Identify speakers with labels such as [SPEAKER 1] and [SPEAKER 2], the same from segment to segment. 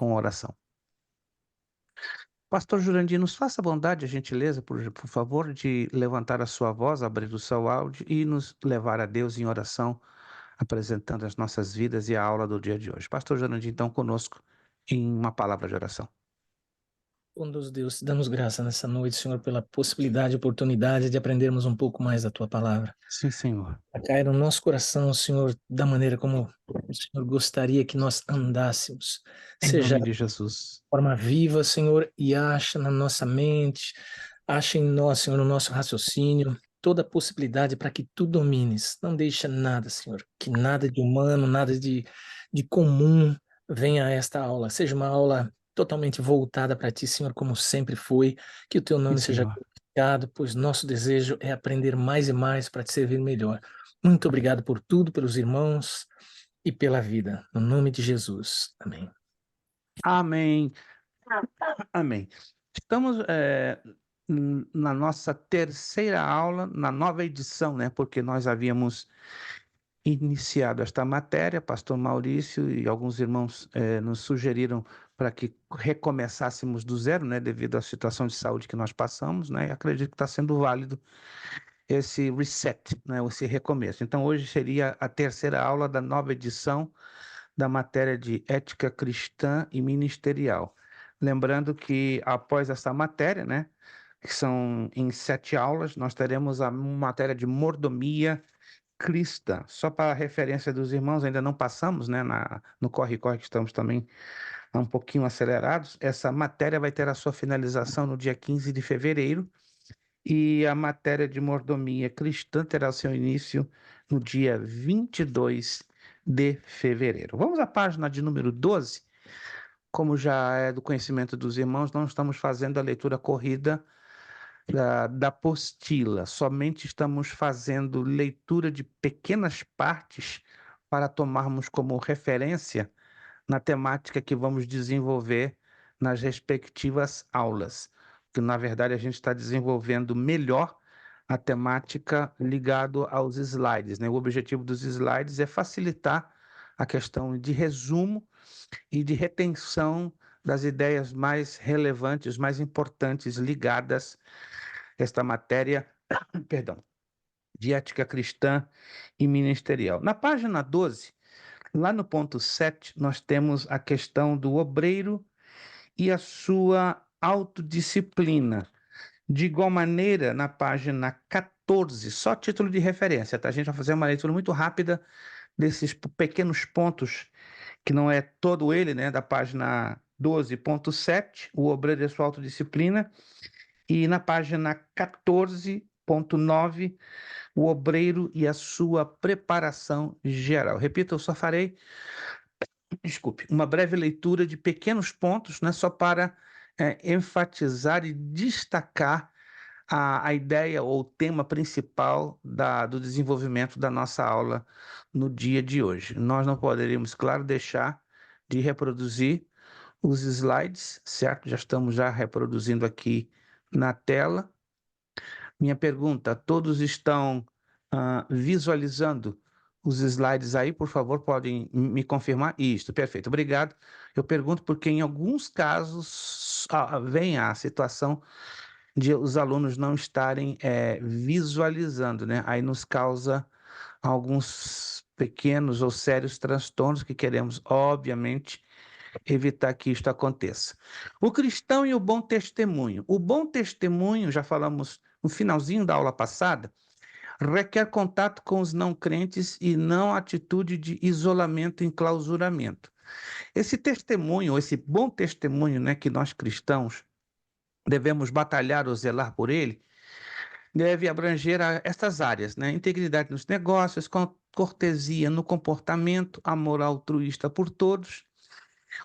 [SPEAKER 1] com oração. Pastor Jurandir, nos faça a bondade, a gentileza, por favor, de levantar a sua voz, abrir o seu áudio e nos levar a Deus em oração, apresentando as nossas vidas e a aula do dia de hoje. Pastor Jurandir, então, conosco em uma palavra de oração.
[SPEAKER 2] Bondoso Deus, damos graça nessa noite, Senhor, pela possibilidade e oportunidade de aprendermos um pouco mais da Tua palavra.
[SPEAKER 1] Sim, Senhor.
[SPEAKER 2] A cair no nosso coração, Senhor, da maneira como o Senhor gostaria que nós andássemos.
[SPEAKER 1] Em
[SPEAKER 2] Seja
[SPEAKER 1] nome de
[SPEAKER 2] de
[SPEAKER 1] Jesus.
[SPEAKER 2] forma viva, Senhor, e acha na nossa mente, acha em nós, Senhor, no nosso raciocínio, toda a possibilidade para que Tu domines. Não deixa nada, Senhor, que nada de humano, nada de comum venha a esta aula. Seja uma aula totalmente voltada para Ti, Senhor, como sempre foi. Que o Teu
[SPEAKER 1] Sim,
[SPEAKER 2] nome seja
[SPEAKER 1] Senhor.
[SPEAKER 2] glorificado, pois nosso desejo é aprender mais e mais para Te servir melhor. Muito obrigado por tudo, pelos irmãos e pela vida. No nome de Jesus. Amém.
[SPEAKER 1] Amém. Amém. Estamos na nossa terceira aula, na nova edição, né? Porque nós havíamos iniciado esta matéria, pastor Maurício e alguns irmãos nos sugeriram para que recomeçássemos do zero, né, devido à situação de saúde que nós passamos, né, e acredito que está sendo válido esse reset, né, esse recomeço. Então, hoje seria a terceira aula da nova edição da matéria de ética cristã e ministerial. Lembrando que após essa matéria, né, que são em 7 aulas, nós teremos a matéria de mordomia cristã. Só para a referência dos irmãos, ainda não passamos, né, no corre-corre, que estamos também um pouquinho acelerados. Essa matéria vai ter a sua finalização no dia 15 de fevereiro e a matéria de mordomia cristã terá seu início no dia 22 de fevereiro. Vamos à página de número 12. Como já é do conhecimento dos irmãos, não estamos fazendo a leitura corrida da apostila, somente estamos fazendo leitura de pequenas partes para tomarmos como referência na temática que vamos desenvolver nas respectivas aulas. Que na verdade a gente está desenvolvendo melhor a temática ligado aos slides, né? O objetivo dos slides é facilitar a questão de resumo e de retenção das ideias mais relevantes, mais importantes ligadas esta matéria, perdão, de ética cristã e ministerial. Na página 12, lá no ponto 7, nós temos a questão do obreiro e a sua autodisciplina. De igual maneira, na página 14, só título de referência, tá? A gente vai fazer uma leitura muito rápida desses pequenos pontos, que não é todo ele, né? Da página 12.7, o obreiro e a sua autodisciplina, e na página 14.9, o obreiro e a sua preparação geral. Repito, eu só farei, desculpe, uma breve leitura de pequenos pontos, né, só para enfatizar e destacar a ideia ou o tema principal do desenvolvimento da nossa aula no dia de hoje. Nós não poderíamos, claro, deixar de reproduzir os slides, certo? Já estamos reproduzindo aqui na tela. Minha pergunta: todos estão visualizando os slides aí? Por favor, podem me confirmar? Isso, perfeito, obrigado. Eu pergunto porque em alguns casos vem a situação de os alunos não estarem visualizando, né? Aí nos causa alguns pequenos ou sérios transtornos que queremos, obviamente, evitar que isto aconteça. O cristão e o bom testemunho. O bom testemunho, já falamos no finalzinho da aula passada, requer contato com os não crentes e não atitude de isolamento e enclausuramento. Esse testemunho, esse bom testemunho, né, que nós cristãos devemos batalhar ou zelar por ele, deve abranger estas áreas, né? Integridade nos negócios, cortesia no comportamento, amor altruísta por todos,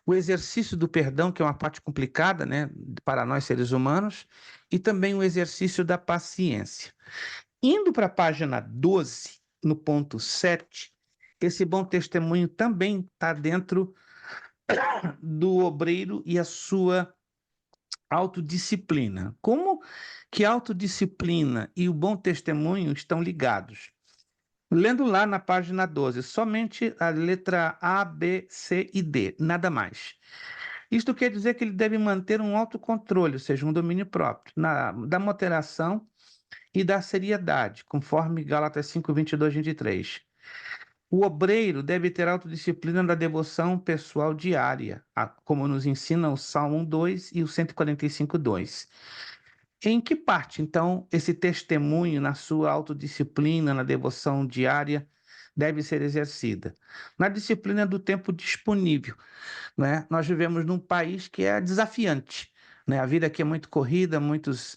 [SPEAKER 1] o exercício do perdão, que é uma parte complicada, né, para nós seres humanos, e também o exercício da paciência. Indo para a página 12, no ponto 7, esse bom testemunho também está dentro do obreiro e a sua autodisciplina. Como que a autodisciplina e o bom testemunho estão ligados? Lendo lá na página 12, somente a letra A, B, C e D, nada mais. Isto quer dizer que ele deve manter um autocontrole, ou seja, um domínio próprio, da moderação e da seriedade, conforme Gálatas 5, 22, 23. O obreiro deve ter autodisciplina da devoção pessoal diária, como nos ensina o Salmo 2 e o 145:2. Em que parte, então, esse testemunho na sua autodisciplina, na devoção diária, deve ser exercida? Na disciplina do tempo disponível, né? Nós vivemos num país que é desafiante, né? A vida aqui é muito corrida, muitos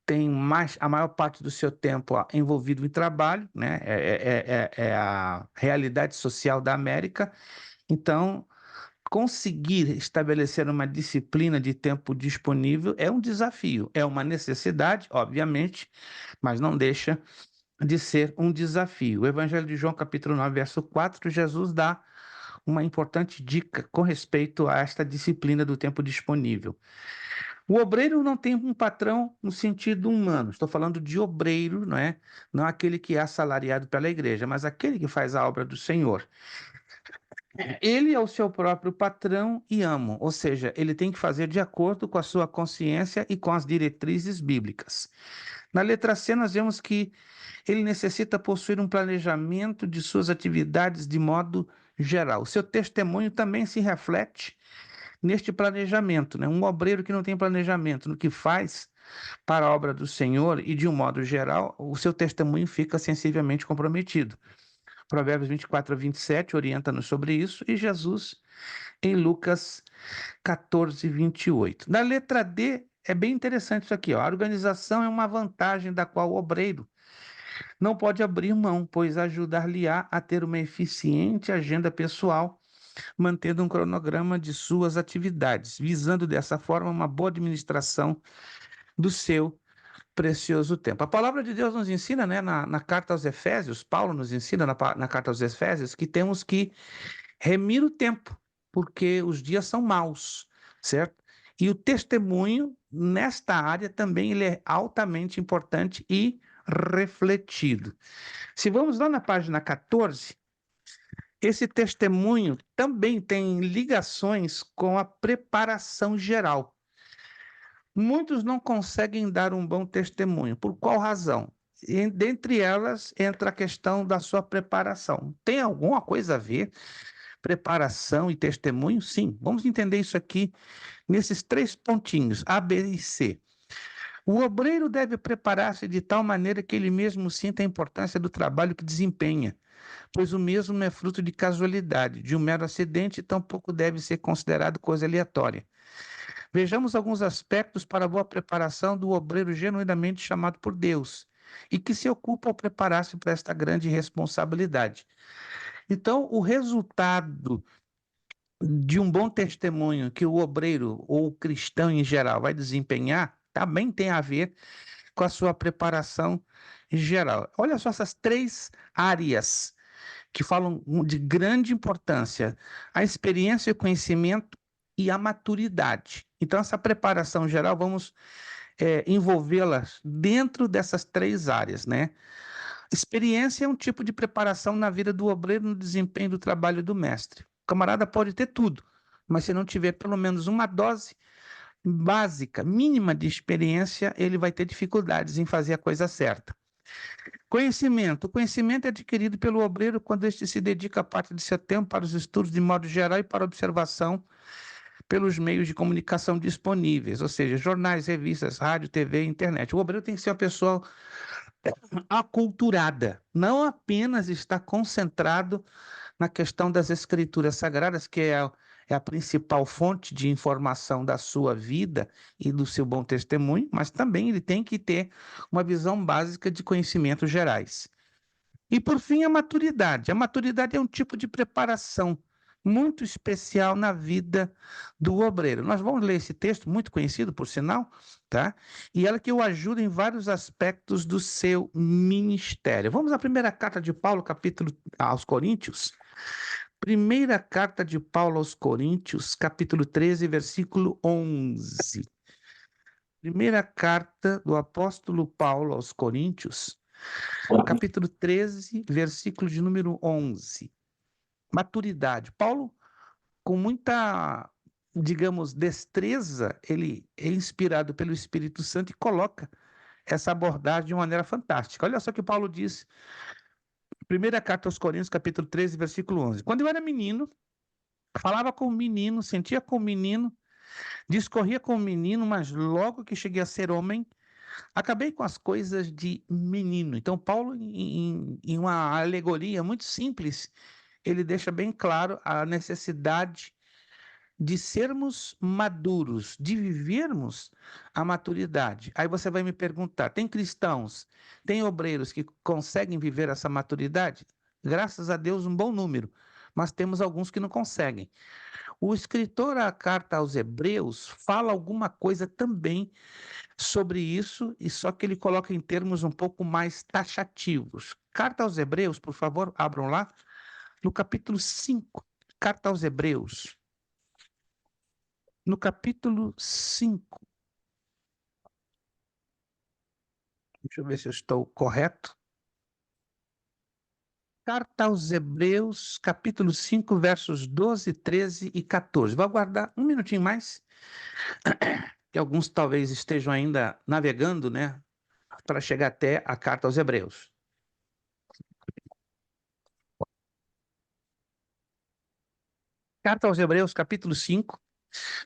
[SPEAKER 1] têm a maior parte do seu tempo envolvido em trabalho, né? É a realidade social da América. Então, conseguir estabelecer uma disciplina de tempo disponível é um desafio, é uma necessidade, obviamente, mas não deixa de ser um desafio. O Evangelho de João, capítulo 9, verso 4, Jesus dá uma importante dica com respeito a esta disciplina do tempo disponível. O obreiro não tem um patrão no sentido humano. Estou falando de obreiro, não é? Não aquele que é assalariado pela igreja, mas aquele que faz a obra do Senhor. Ele é o seu próprio patrão e amo, ou seja, ele tem que fazer de acordo com a sua consciência e com as diretrizes bíblicas. Na letra C, nós vemos que ele necessita possuir um planejamento de suas atividades de modo geral. O seu testemunho também se reflete neste planejamento, né? Um obreiro que não tem planejamento no que faz para a obra do Senhor e, de um modo geral, o seu testemunho fica sensivelmente comprometido. Provérbios 24 a 27 orienta-nos sobre isso, e Jesus em Lucas 14, 28. Na letra D, é bem interessante isso aqui, ó. A organização é uma vantagem da qual o obreiro não pode abrir mão, pois ajudar-lhe-á a ter uma eficiente agenda pessoal, mantendo um cronograma de suas atividades, visando dessa forma uma boa administração do seu precioso tempo. A palavra de Deus nos ensina, né, na carta aos Efésios, Paulo nos ensina na carta aos Efésios, que temos que remir o tempo, porque os dias são maus, certo? E o testemunho nesta área também ele é altamente importante e refletido. Se vamos lá na página 14, esse testemunho também tem ligações com a preparação geral. Muitos não conseguem dar um bom testemunho. Por qual razão? Dentre elas entra a questão da sua preparação. Tem alguma coisa a ver preparação e testemunho? Sim. Vamos entender isso aqui nesses 3 pontinhos, A, B e C. O obreiro deve preparar-se de tal maneira que ele mesmo sinta a importância do trabalho que desempenha, pois o mesmo não é fruto de casualidade, de um mero acidente, e tampouco deve ser considerado coisa aleatória. Vejamos alguns aspectos para a boa preparação do obreiro genuinamente chamado por Deus e que se ocupa ao preparar-se para esta grande responsabilidade. Então, o resultado de um bom testemunho que o obreiro ou o cristão em geral vai desempenhar também tem a ver com a sua preparação geral. Olha só essas 3 áreas que falam de grande importância: a experiência, o conhecimento e a maturidade. Então, essa preparação geral, vamos envolvê-las dentro dessas 3 áreas, né? Experiência é um tipo de preparação na vida do obreiro no desempenho do trabalho do mestre. O camarada pode ter tudo, mas se não tiver pelo menos uma dose básica, mínima de experiência, ele vai ter dificuldades em fazer a coisa certa. Conhecimento. O conhecimento é adquirido pelo obreiro quando este se dedica a parte de seu tempo para os estudos de modo geral e para a observação pelos meios de comunicação disponíveis, ou seja, jornais, revistas, rádio, TV, internet. O obreiro tem que ser uma pessoa aculturada, não apenas está concentrado na questão das escrituras sagradas, que é a principal fonte de informação da sua vida e do seu bom testemunho, mas também ele tem que ter uma visão básica de conhecimentos gerais. E, por fim, a maturidade. A maturidade é um tipo de preparação muito especial na vida do obreiro. Nós vamos ler esse texto, muito conhecido, por sinal, tá? E ela que o ajuda em vários aspectos do seu ministério. Vamos à primeira carta de Paulo, capítulo aos Coríntios. Primeira carta de Paulo aos Coríntios, capítulo 13, versículo 11. Primeira carta do apóstolo Paulo aos Coríntios, capítulo 13, versículo de número 11. Maturidade. Paulo, com muita digamos, destreza, ele é inspirado pelo Espírito Santo e coloca essa abordagem de uma maneira fantástica. Olha só o que Paulo diz, primeira carta aos Coríntios, capítulo 13, versículo 11. Quando eu era menino, falava com o menino, sentia com o menino, discorria com o menino, mas logo que cheguei a ser homem, acabei com as coisas de menino. Então, Paulo, em uma alegoria muito simples, ele deixa bem claro a necessidade de sermos maduros, de vivermos a maturidade. Aí você vai me perguntar: tem cristãos, tem obreiros que conseguem viver essa maturidade? Graças a Deus, um bom número, mas temos alguns que não conseguem. O escritor à carta aos Hebreus fala alguma coisa também sobre isso, e só que ele coloca em termos um pouco mais taxativos. Carta aos Hebreus, por favor, abram lá, no capítulo 5. Carta aos Hebreus. No capítulo 5, deixa eu ver se eu estou correto. Carta aos Hebreus, capítulo 5, versos 12, 13 e 14. Vou aguardar um minutinho mais, que alguns talvez estejam ainda navegando, né, para chegar até a carta aos Hebreus. Carta aos Hebreus, capítulo 5,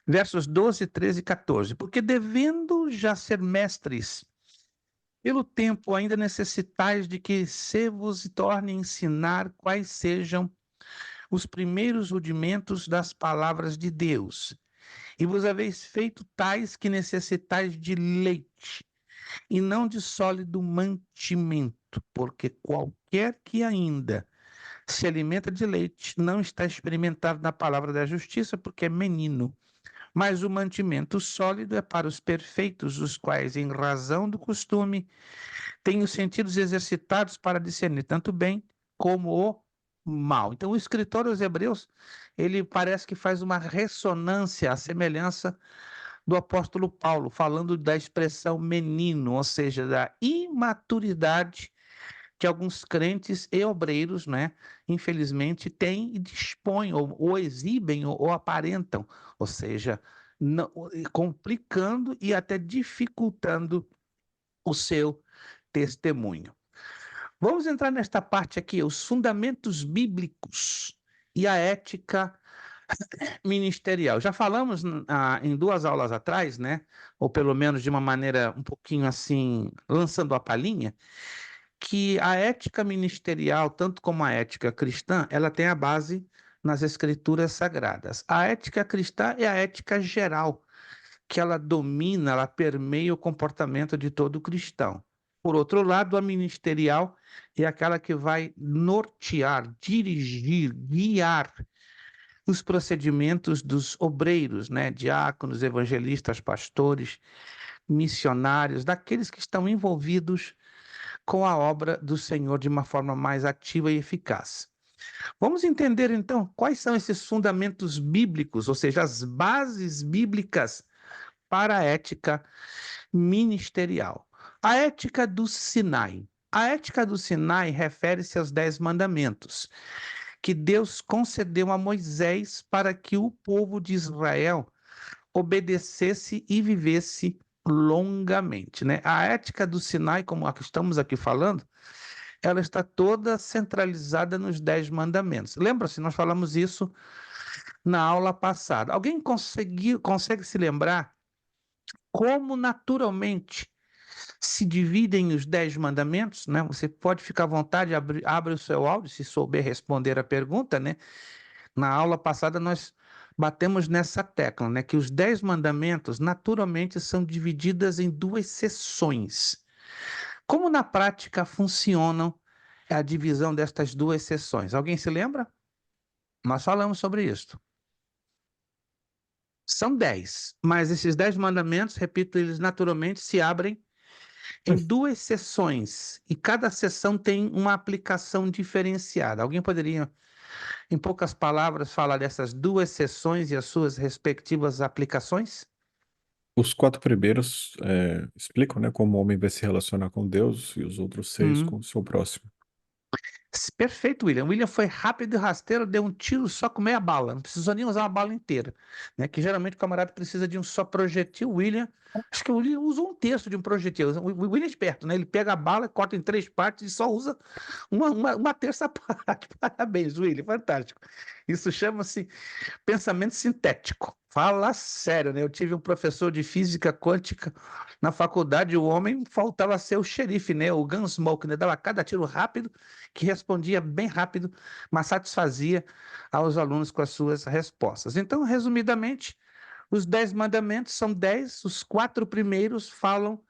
[SPEAKER 1] versos 12, 13 e 14. Porque devendo já ser mestres, pelo tempo ainda necessitais de que se vos torne a ensinar quais sejam os primeiros rudimentos das palavras de Deus. E vos haveis feito tais que necessitais de leite, e não de sólido mantimento, porque qualquer que ainda se alimenta de leite não está experimentado na palavra da justiça, porque é menino. Mas o mantimento sólido é para os perfeitos, os quais, em razão do costume, têm os sentidos exercitados para discernir tanto o bem como o mal. Então, o escritor aos Hebreus, ele parece que faz uma ressonância, a semelhança do apóstolo Paulo, falando da expressão menino, ou seja, da imaturidade que alguns crentes e obreiros, né, infelizmente, têm e dispõem, ou exibem, ou aparentam, ou seja, não, complicando e até dificultando o seu testemunho. Vamos entrar nesta parte aqui, os fundamentos bíblicos e a ética ministerial. Já falamos em duas aulas atrás, né? Ou pelo menos de uma maneira um pouquinho assim, lançando a palhinha, que a ética ministerial, tanto como a ética cristã, ela tem a base nas escrituras sagradas. A ética cristã é a ética geral, que ela domina, ela permeia o comportamento de todo cristão. Por outro lado, a ministerial é aquela que vai nortear, dirigir, guiar os procedimentos dos obreiros, né? Diáconos, evangelistas, pastores, missionários, daqueles que estão envolvidos com a obra do Senhor de uma forma mais ativa e eficaz. Vamos entender então quais são esses fundamentos bíblicos, ou seja, as bases bíblicas para a ética ministerial. A ética do Sinai. A ética do Sinai refere-se aos 10 mandamentos que Deus concedeu a Moisés para que o povo de Israel obedecesse e vivesse longamente, né? A ética do Sinai, como a que estamos aqui falando, ela está toda centralizada nos 10 mandamentos. Lembra-se, nós falamos isso na aula passada. Alguém consegue se lembrar como naturalmente se dividem os 10 mandamentos, né? Você pode ficar à vontade, abre o seu áudio, se souber responder a pergunta, né? Na aula passada nós batemos nessa tecla, né? Que os 10 mandamentos naturalmente são divididas em duas seções. Como na prática funcionam a divisão destas duas seções? Alguém se lembra? Nós falamos sobre isso. São 10, mas esses 10 mandamentos, repito, eles naturalmente se abrem em duas seções, e cada seção tem uma aplicação diferenciada. Alguém poderia, em poucas palavras, falar dessas duas seções e as suas respectivas aplicações?
[SPEAKER 3] Os 4 primeiros explicam, né, como o homem vai se relacionar com Deus e os outros 6 com o seu próximo.
[SPEAKER 1] Perfeito, William. William foi rápido e rasteiro, deu um tiro só com meia bala. Não precisou nem usar uma bala inteira, né? Que geralmente o camarada precisa de um só projetil. William, acho que o William usou um terço de um projetil. O William é esperto, né? Ele pega a bala, corta em 3 partes e só usa uma terça parte. Parabéns, William, fantástico. Isso chama-se pensamento sintético. Fala sério, né? Eu tive um professor de física quântica na faculdade, o homem faltava ser o xerife, né? O Gunsmoke, né? Dava cada tiro rápido, que respondia bem rápido, mas satisfazia aos alunos com as suas respostas. Então, resumidamente, os 10 mandamentos são 10, os 4 primeiros falam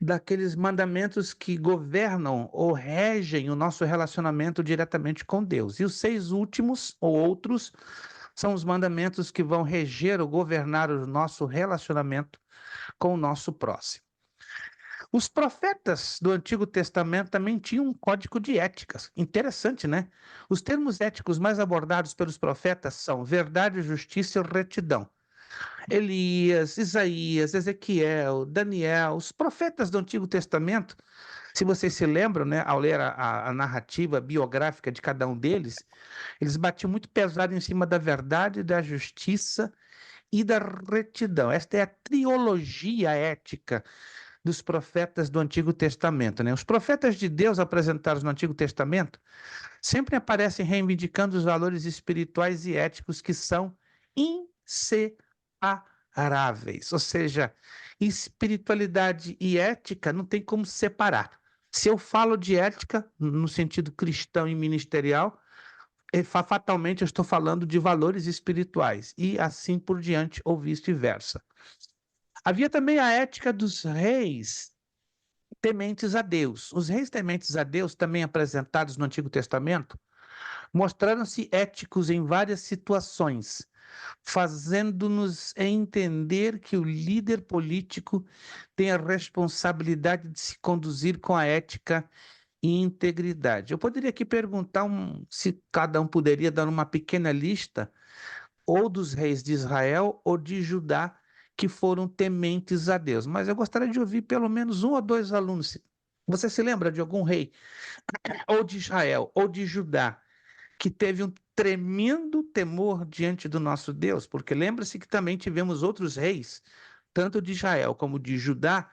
[SPEAKER 1] daqueles mandamentos que governam ou regem o nosso relacionamento diretamente com Deus. E os 6 últimos, ou outros, são os mandamentos que vão reger ou governar o nosso relacionamento com o nosso próximo. Os profetas do Antigo Testamento também tinham um código de éticas. Interessante, né? Os termos éticos mais abordados pelos profetas são verdade, justiça e retidão. Elias, Isaías, Ezequiel, Daniel, os profetas do Antigo Testamento, se vocês se lembram, né, ao ler a narrativa biográfica de cada um deles, eles batiam muito pesado em cima da verdade, da justiça e da retidão. Esta é a trilogia ética dos profetas do Antigo Testamento, né? Os profetas de Deus apresentados no Antigo Testamento sempre aparecem reivindicando os valores espirituais e éticos que são inseparáveis, ou seja, espiritualidade e ética não tem como separar. Se eu falo de ética no sentido cristão e ministerial, fatalmente eu estou falando de valores espirituais e assim por diante, ou vice-versa. Havia também a ética dos reis tementes a Deus. Os reis tementes a Deus, também apresentados no Antigo Testamento, mostraram-se éticos em várias situações, fazendo-nos entender que o líder político tem a responsabilidade de se conduzir com a ética e integridade. Eu poderia aqui perguntar se cada um poderia dar uma pequena lista ou dos reis de Israel ou de Judá que foram tementes a Deus. Mas eu gostaria de ouvir pelo menos um ou dois alunos. Você se lembra de algum rei, ou de Israel, ou de Judá, que teve um tremendo temor diante do nosso Deus? Porque lembra-se que também tivemos outros reis, tanto de Israel como de Judá,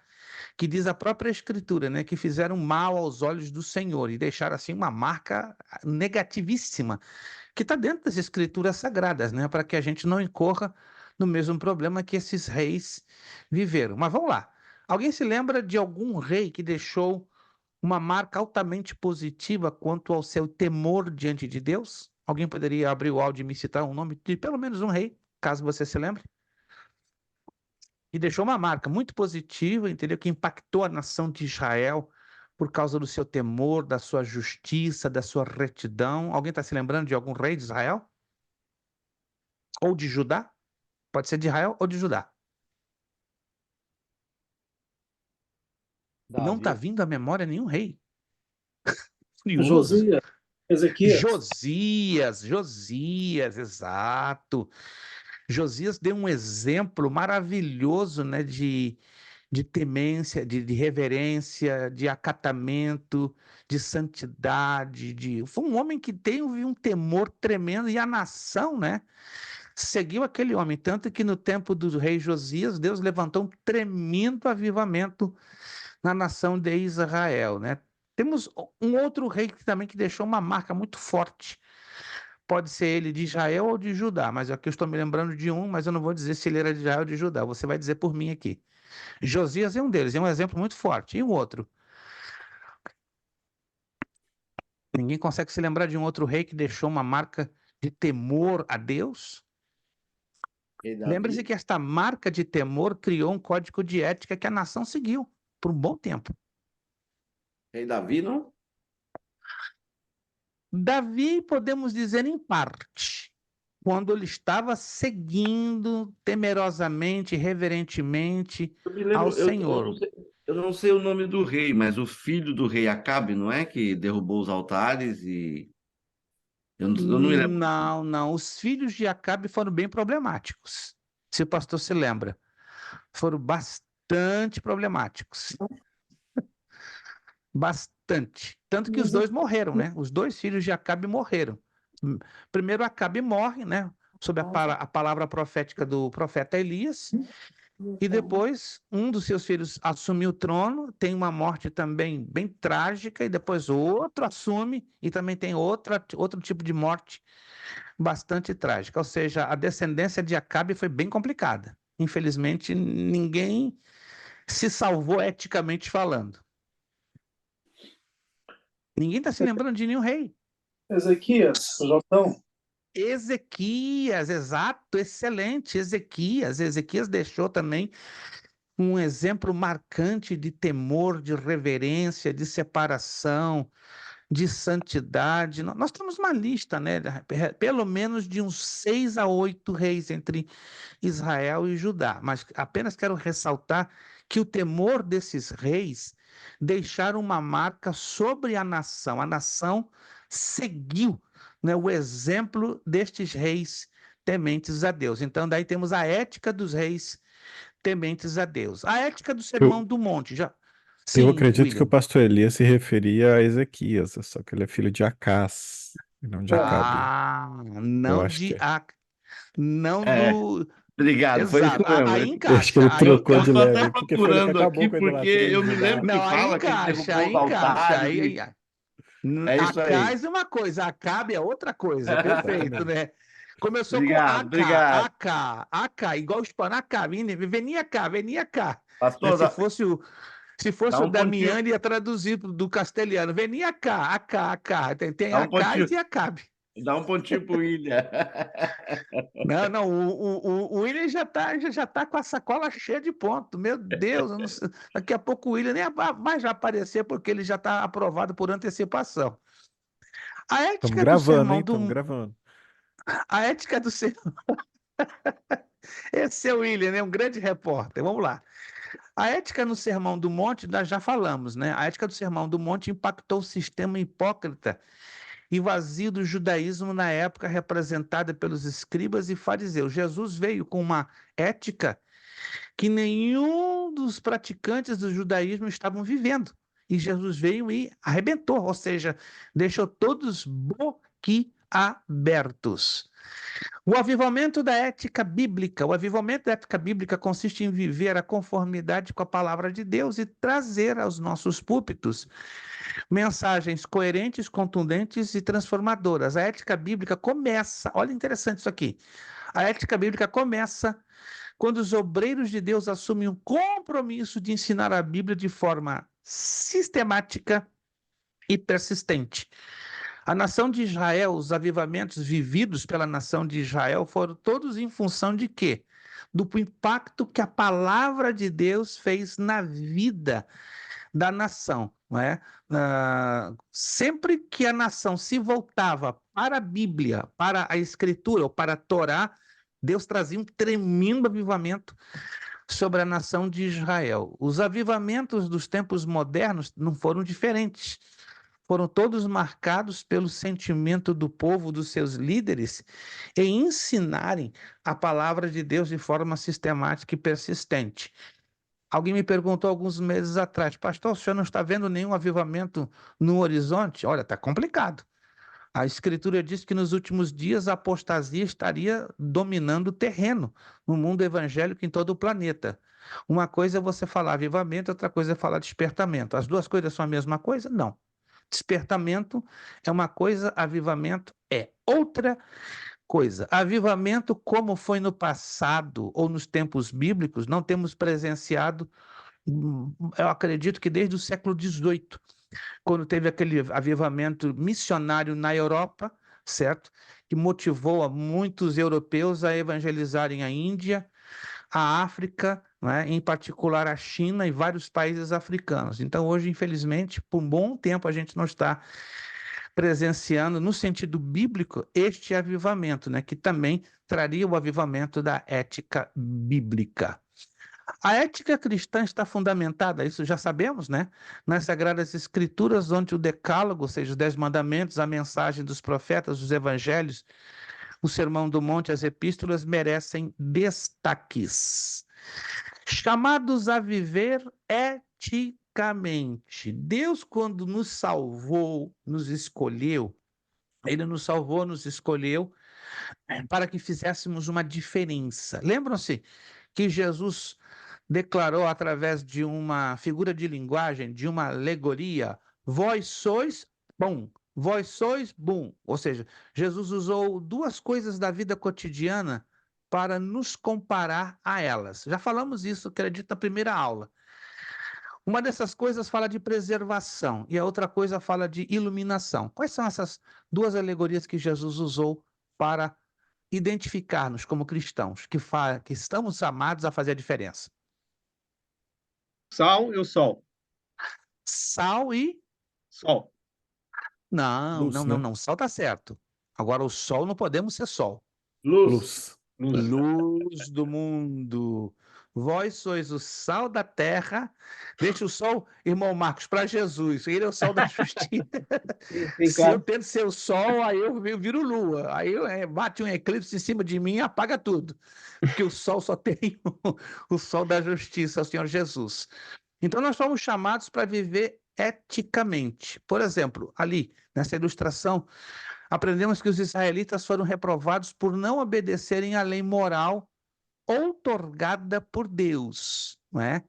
[SPEAKER 1] que diz a própria Escritura, né, que fizeram mal aos olhos do Senhor e deixaram assim uma marca negativíssima, que está dentro das Escrituras Sagradas, né, para que a gente não incorra no mesmo problema que esses reis viveram. Mas vamos lá. Alguém se lembra de algum rei que deixou uma marca altamente positiva quanto ao seu temor diante de Deus? Alguém poderia abrir o áudio e me citar um nome de pelo menos um rei, caso você se lembre? E deixou uma marca muito positiva, entendeu? Que impactou a nação de Israel por causa do seu temor, da sua justiça, da sua retidão. Alguém está se lembrando de algum rei de Israel? Ou de Judá? Pode ser de Israel ou de Judá. Não está
[SPEAKER 4] Davi.
[SPEAKER 1] vindo à memória nenhum rei. Curioso.
[SPEAKER 2] Josias, Ezequias.
[SPEAKER 1] Josias, exato. Josias deu um exemplo maravilhoso, né, de temência, de reverência, de acatamento, de santidade. Foi um homem que teve um temor tremendo e a nação, né, seguiu aquele homem. Tanto que no tempo do rei Josias, Deus levantou um tremendo avivamento na nação de Israel, né? Temos um outro rei que também que deixou uma marca muito forte. Pode ser ele de Israel ou de Judá, mas aqui eu estou me lembrando de um, mas eu não vou dizer se ele era de Israel ou de Judá. Você vai dizer por mim aqui. Josias é um deles, é um exemplo muito forte. E o outro? Ninguém consegue se lembrar de um outro rei que deixou uma marca de temor a Deus?
[SPEAKER 4] Rei
[SPEAKER 1] Lembre-se
[SPEAKER 4] Davi.
[SPEAKER 1] que esta marca de temor criou um código de ética que a nação seguiu por um bom tempo.
[SPEAKER 4] Rei Davi, não?
[SPEAKER 1] Davi, podemos dizer em parte, quando ele estava seguindo temerosamente, reverentemente
[SPEAKER 4] Eu me
[SPEAKER 1] ao
[SPEAKER 4] lembro,
[SPEAKER 1] Senhor.
[SPEAKER 4] eu não sei o nome do rei, mas o filho do rei Acabe, não é? Que derrubou os altares e. Eu não me lembro.
[SPEAKER 1] Não, não. Os filhos de Acabe foram bem problemáticos. Se o pastor se lembra, foram bastante problemáticos. bastante. Tanto que os dois morreram, né? Os dois filhos de Acabe morreram. Primeiro Acabe morre, né? Sob a palavra profética do profeta Elias. E depois um dos seus filhos assume o trono, tem uma morte também bem trágica, e depois outro assume e também tem outro tipo de morte bastante trágica. Ou seja, a descendência de Acabe foi bem complicada. Infelizmente, ninguém se salvou eticamente falando. Ninguém está se lembrando de nenhum rei.
[SPEAKER 2] Ezequias, Jotão.
[SPEAKER 1] Ezequias, exato, excelente, Ezequias. Ezequias deixou também um exemplo marcante de temor, de reverência, de separação, de santidade. Nós temos uma lista, né? Pelo menos de uns 6 a 8 reis entre Israel e Judá, mas apenas quero ressaltar que o temor desses reis deixaram uma marca sobre a nação. A nação seguiu, né, o exemplo destes reis tementes a Deus. Então, daí temos a ética dos reis tementes a Deus. A ética do Sermão
[SPEAKER 3] Eu,
[SPEAKER 1] do Monte. Já...
[SPEAKER 3] eu
[SPEAKER 1] Sim,
[SPEAKER 3] acredito que o
[SPEAKER 1] William.
[SPEAKER 3] pastor Elias se referia a Ezequias, só que ele é filho de Acás, e não de Acabe. Eu
[SPEAKER 1] Não
[SPEAKER 3] acho que
[SPEAKER 1] de...
[SPEAKER 3] é.
[SPEAKER 1] Não
[SPEAKER 4] É,
[SPEAKER 1] do...
[SPEAKER 4] obrigado, foi isso
[SPEAKER 1] Exato. Aí
[SPEAKER 4] mesmo.
[SPEAKER 3] Eu acho que ele
[SPEAKER 1] encaixa.
[SPEAKER 3] trocou
[SPEAKER 4] Eu
[SPEAKER 3] de
[SPEAKER 4] estou até
[SPEAKER 3] leve, porque foi ele que
[SPEAKER 4] procurando
[SPEAKER 3] acabou
[SPEAKER 4] aqui,
[SPEAKER 3] com a
[SPEAKER 4] porque
[SPEAKER 3] idolatria em
[SPEAKER 4] eu me
[SPEAKER 3] Judá.
[SPEAKER 4] lembro que
[SPEAKER 1] Não,
[SPEAKER 4] fala que ele derrubou os
[SPEAKER 1] aí encaixa.
[SPEAKER 4] altares. É isso aí.
[SPEAKER 1] Acais é uma coisa, Acabe é outra coisa, perfeito,
[SPEAKER 3] Exatamente.
[SPEAKER 1] né? Começou com
[SPEAKER 4] Obrigado, obrigado.
[SPEAKER 1] igual o espanhol, Acá, venia cá, né?
[SPEAKER 4] Pastor,
[SPEAKER 1] Se
[SPEAKER 4] dá
[SPEAKER 1] fosse o
[SPEAKER 4] um pontinho,
[SPEAKER 1] Damiani, ia traduzir do castelhano, venia cá, Acá, tem
[SPEAKER 4] dá um
[SPEAKER 1] Acais
[SPEAKER 4] pontinho,
[SPEAKER 1] e Acabe.
[SPEAKER 4] dá um pontinho pro William.
[SPEAKER 1] Não, o William já tá com a sacola cheia de pontos. Meu Deus, eu não sei, daqui a pouco o William nem mais vai aparecer porque ele já está aprovado por antecipação. A
[SPEAKER 3] Estamos
[SPEAKER 1] ética do
[SPEAKER 3] gravando, hein?
[SPEAKER 1] sermão
[SPEAKER 3] Estamos
[SPEAKER 1] do
[SPEAKER 3] gravando.
[SPEAKER 1] a ética do sermão. Esse é o William, né? Um grande repórter. Vamos lá. A ética no Sermão do Monte, nós já falamos, né? A ética do Sermão do Monte impactou o sistema hipócrita e vazio do judaísmo na época representada pelos escribas e fariseus. Jesus veio com uma ética que nenhum dos praticantes do judaísmo estavam vivendo. E Jesus veio e arrebentou, ou seja, deixou todos boquiabertos. O avivamento da ética bíblica. O avivamento da ética bíblica consiste em viver a conformidade com a palavra de Deus e trazer aos nossos púlpitos mensagens coerentes, contundentes e transformadoras. A ética bíblica começa, olha interessante isso aqui. A ética bíblica começa quando os obreiros de Deus assumem um compromisso de ensinar a Bíblia de forma sistemática e persistente. A nação de Israel, os avivamentos vividos pela nação de Israel foram todos em função de quê? Do impacto que a palavra de Deus fez na vida da nação, não é? Sempre que a nação se voltava para a Bíblia, para a Escritura ou para a Torá, Deus trazia um tremendo avivamento sobre a nação de Israel. Os avivamentos dos tempos modernos não foram diferentes. Foram todos marcados pelo sentimento do povo, dos seus líderes, em ensinarem a palavra de Deus de forma sistemática e persistente. Alguém me perguntou alguns meses atrás, pastor, o senhor não está vendo nenhum avivamento no horizonte? Olha, está complicado. A Escritura diz que nos últimos dias a apostasia estaria dominando o terreno no mundo evangélico em todo o planeta. Uma coisa é você falar avivamento, outra coisa é falar despertamento. As duas coisas são a mesma coisa? Não. Despertamento é uma coisa, avivamento é outra coisa. Avivamento, como foi no passado ou nos tempos bíblicos, não temos presenciado, eu acredito que desde o século XVIII, quando teve aquele avivamento missionário na Europa, certo? Que motivou a muitos europeus a evangelizarem a Índia, a África, né? Em particular a China e vários países africanos. Então, hoje, infelizmente, por um bom tempo a gente não está presenciando, no sentido bíblico, este avivamento, né? Que também traria o avivamento da ética bíblica. A ética cristã está fundamentada, isso já sabemos, né? Nas Sagradas Escrituras, onde o Decálogo, ou seja, os 10 mandamentos, a mensagem dos profetas, os evangelhos, o Sermão do Monte, as epístolas merecem destaques. Chamados a viver eticamente. Deus, quando nos salvou, nos escolheu, ele nos salvou, nos escolheu para que fizéssemos uma diferença. Lembram-se que Jesus declarou através de uma figura de linguagem, de uma alegoria: vós sois bom, vós sois bom. Ou seja, Jesus usou duas coisas da vida cotidiana para nos comparar a elas. Já falamos isso, acredito, na primeira aula. Uma dessas coisas fala de preservação e a outra coisa fala de iluminação. Quais são essas duas alegorias que Jesus usou para identificar-nos como cristãos, que estamos chamados a fazer a diferença?
[SPEAKER 5] Sal e o sol.
[SPEAKER 1] Sal e...
[SPEAKER 5] Sol.
[SPEAKER 1] Não,
[SPEAKER 3] Luz,
[SPEAKER 1] não,
[SPEAKER 3] né?
[SPEAKER 1] não, não. Sal tá certo. Agora, o sol não podemos ser sol.
[SPEAKER 4] Luz.
[SPEAKER 3] Luz.
[SPEAKER 1] Luz do mundo. Vós sois o sal da terra. Deixa o sol, irmão Marcos, para Jesus. Ele é o sol da justiça.
[SPEAKER 5] Sim,
[SPEAKER 1] Se eu
[SPEAKER 5] claro.
[SPEAKER 1] tento ser o sol, aí eu viro lua. Aí bate um eclipse em cima de mim e apaga tudo. Porque o sol só tem o sol da justiça, o Senhor Jesus. Então, nós fomos chamados para viver eticamente. Por exemplo, ali, nessa ilustração, aprendemos que os israelitas foram reprovados por não obedecerem à lei moral outorgada por Deus, não é?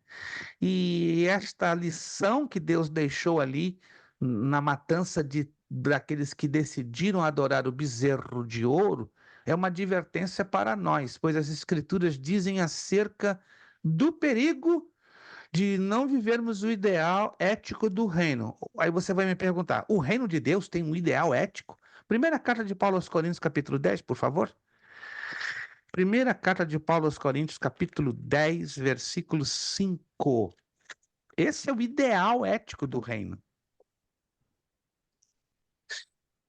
[SPEAKER 1] E esta lição que Deus deixou ali na matança daqueles que decidiram adorar o bezerro de ouro é uma advertência para nós, pois as Escrituras dizem acerca do perigo de não vivermos o ideal ético do reino. Aí você vai me perguntar, o reino de Deus tem um ideal ético? Primeira carta de Paulo aos Coríntios, capítulo 10, por favor. Primeira carta de Paulo aos Coríntios, capítulo 10, versículo 5. Esse é o ideal ético do reino.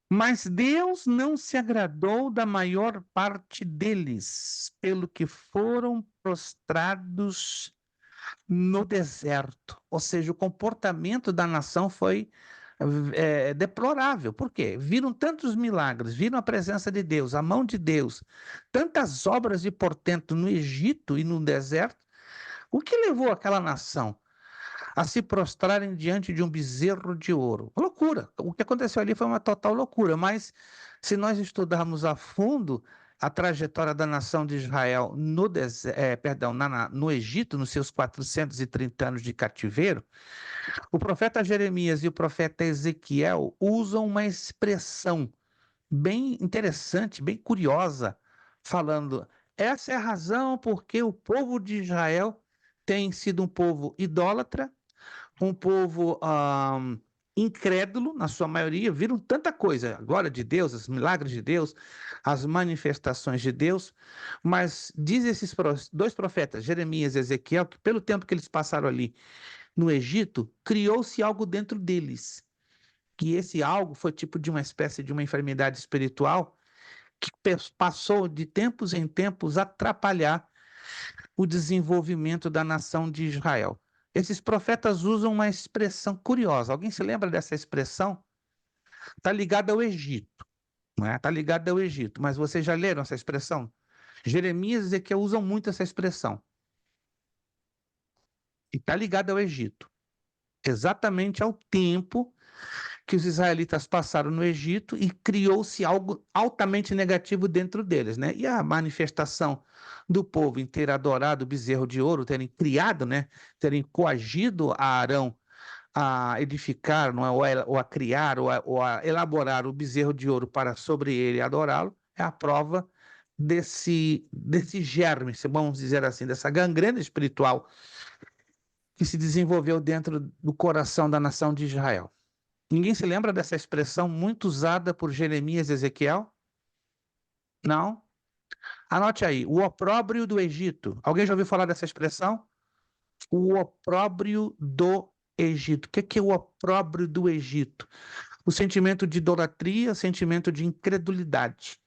[SPEAKER 1] Mas Deus não se agradou da maior parte deles, pelo que foram prostrados no deserto. Ou seja, o comportamento da nação foi deplorável. Por quê? Viram tantos milagres, viram a presença de Deus, a mão de Deus, tantas obras de portento no Egito e no deserto. O que levou aquela nação a se prostrarem diante de um bezerro de ouro? Loucura. O que aconteceu ali foi uma total loucura, mas se nós estudarmos a fundo a trajetória da nação de Israel no Egito, nos seus 430 anos de cativeiro, o profeta Jeremias e o profeta Ezequiel usam uma expressão bem interessante, bem curiosa, falando: essa é a razão porque o povo de Israel tem sido um povo idólatra, um povo incrédulo, na sua maioria, viram tanta coisa, a glória de Deus, os milagres de Deus, as manifestações de Deus, mas diz esses dois profetas, Jeremias e Ezequiel, que pelo tempo que eles passaram ali no Egito, criou-se algo dentro deles, que esse algo foi tipo de uma espécie de uma enfermidade espiritual que passou de tempos em tempos a atrapalhar o desenvolvimento da nação de Israel. Esses profetas usam uma expressão curiosa. Alguém se lembra dessa expressão? Está ligada ao Egito, não é? Está ligada ao Egito. Mas vocês já leram essa expressão? Jeremias e Ezequiel usam muito essa expressão. E está ligada ao Egito. Exatamente ao tempo que os israelitas passaram no Egito e criou-se algo altamente negativo dentro deles, né? E a manifestação do povo em ter adorado o bezerro de ouro, terem criado, né? Terem coagido a Arão a edificar, não é? Ou a criar, ou a elaborar o bezerro de ouro para sobre ele adorá-lo, é a prova desse germe, vamos dizer assim, dessa gangrena espiritual que se desenvolveu dentro do coração da nação de Israel. Ninguém se lembra dessa expressão muito usada por Jeremias e Ezequiel? Não? Anote aí, o opróbrio do Egito. Alguém já ouviu falar dessa expressão? O opróbrio do Egito. O que é o opróbrio do Egito? O sentimento de idolatria, o sentimento de incredulidade,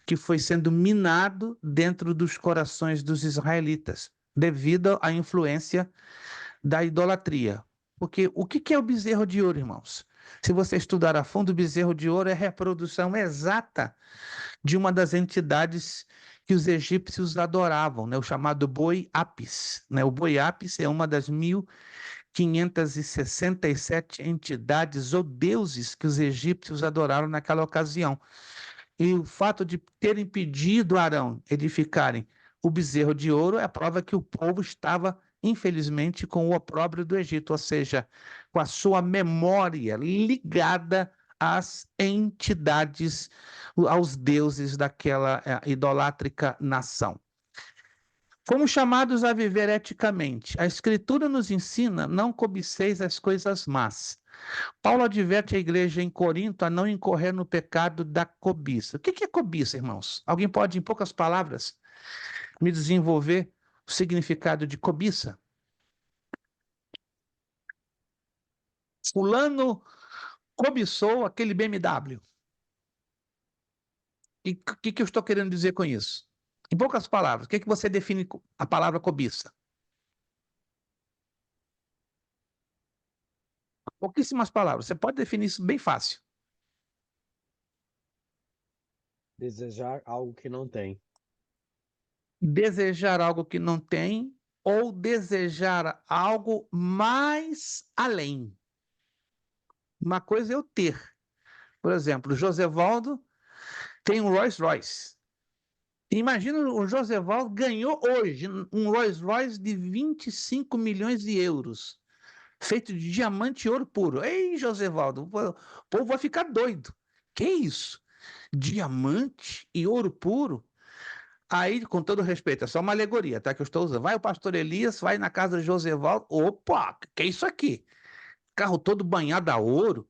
[SPEAKER 1] que foi sendo minado dentro dos corações dos israelitas, devido à influência da idolatria. Porque o que é o bezerro de ouro, irmãos? Se você estudar a fundo, o bezerro de ouro é a reprodução exata de uma das entidades que os egípcios adoravam, né? O chamado boi Apis, né? O boi Apis é uma das 1.500 567 entidades ou deuses que os egípcios adoraram naquela ocasião. E o fato de terem pedido a Arão edificarem o bezerro de ouro é prova que o povo estava, infelizmente, com o opróbrio do Egito, ou seja, com a sua memória ligada às entidades, aos deuses daquela idolátrica nação. Fomos chamados a viver eticamente. A Escritura nos ensina: não cobiceis as coisas más. Paulo adverte a igreja em Corinto a não incorrer no pecado da cobiça. O que é cobiça, irmãos? Alguém pode, em poucas palavras, me desenvolver o significado de cobiça? Fulano cobiçou aquele BMW. E o que eu estou querendo dizer com isso? Em poucas palavras, o que você define a palavra cobiça? Pouquíssimas palavras. Você pode definir isso bem fácil.
[SPEAKER 5] Desejar algo que não tem.
[SPEAKER 1] Desejar algo que não tem ou desejar algo mais além. Uma coisa é eu ter. Por exemplo, o Josevaldo tem um Rolls Royce. Imagina, o Josevaldo ganhou hoje um Rolls Royce de 25 milhões de euros, feito de diamante e ouro puro. Ei, Josevaldo, o povo vai ficar doido. Que isso? Diamante e ouro puro? Aí, com todo respeito, é só uma alegoria, tá? Que eu estou usando. Vai o pastor Elias, vai na casa de Josevaldo. Opa, que é isso aqui? Carro todo banhado a ouro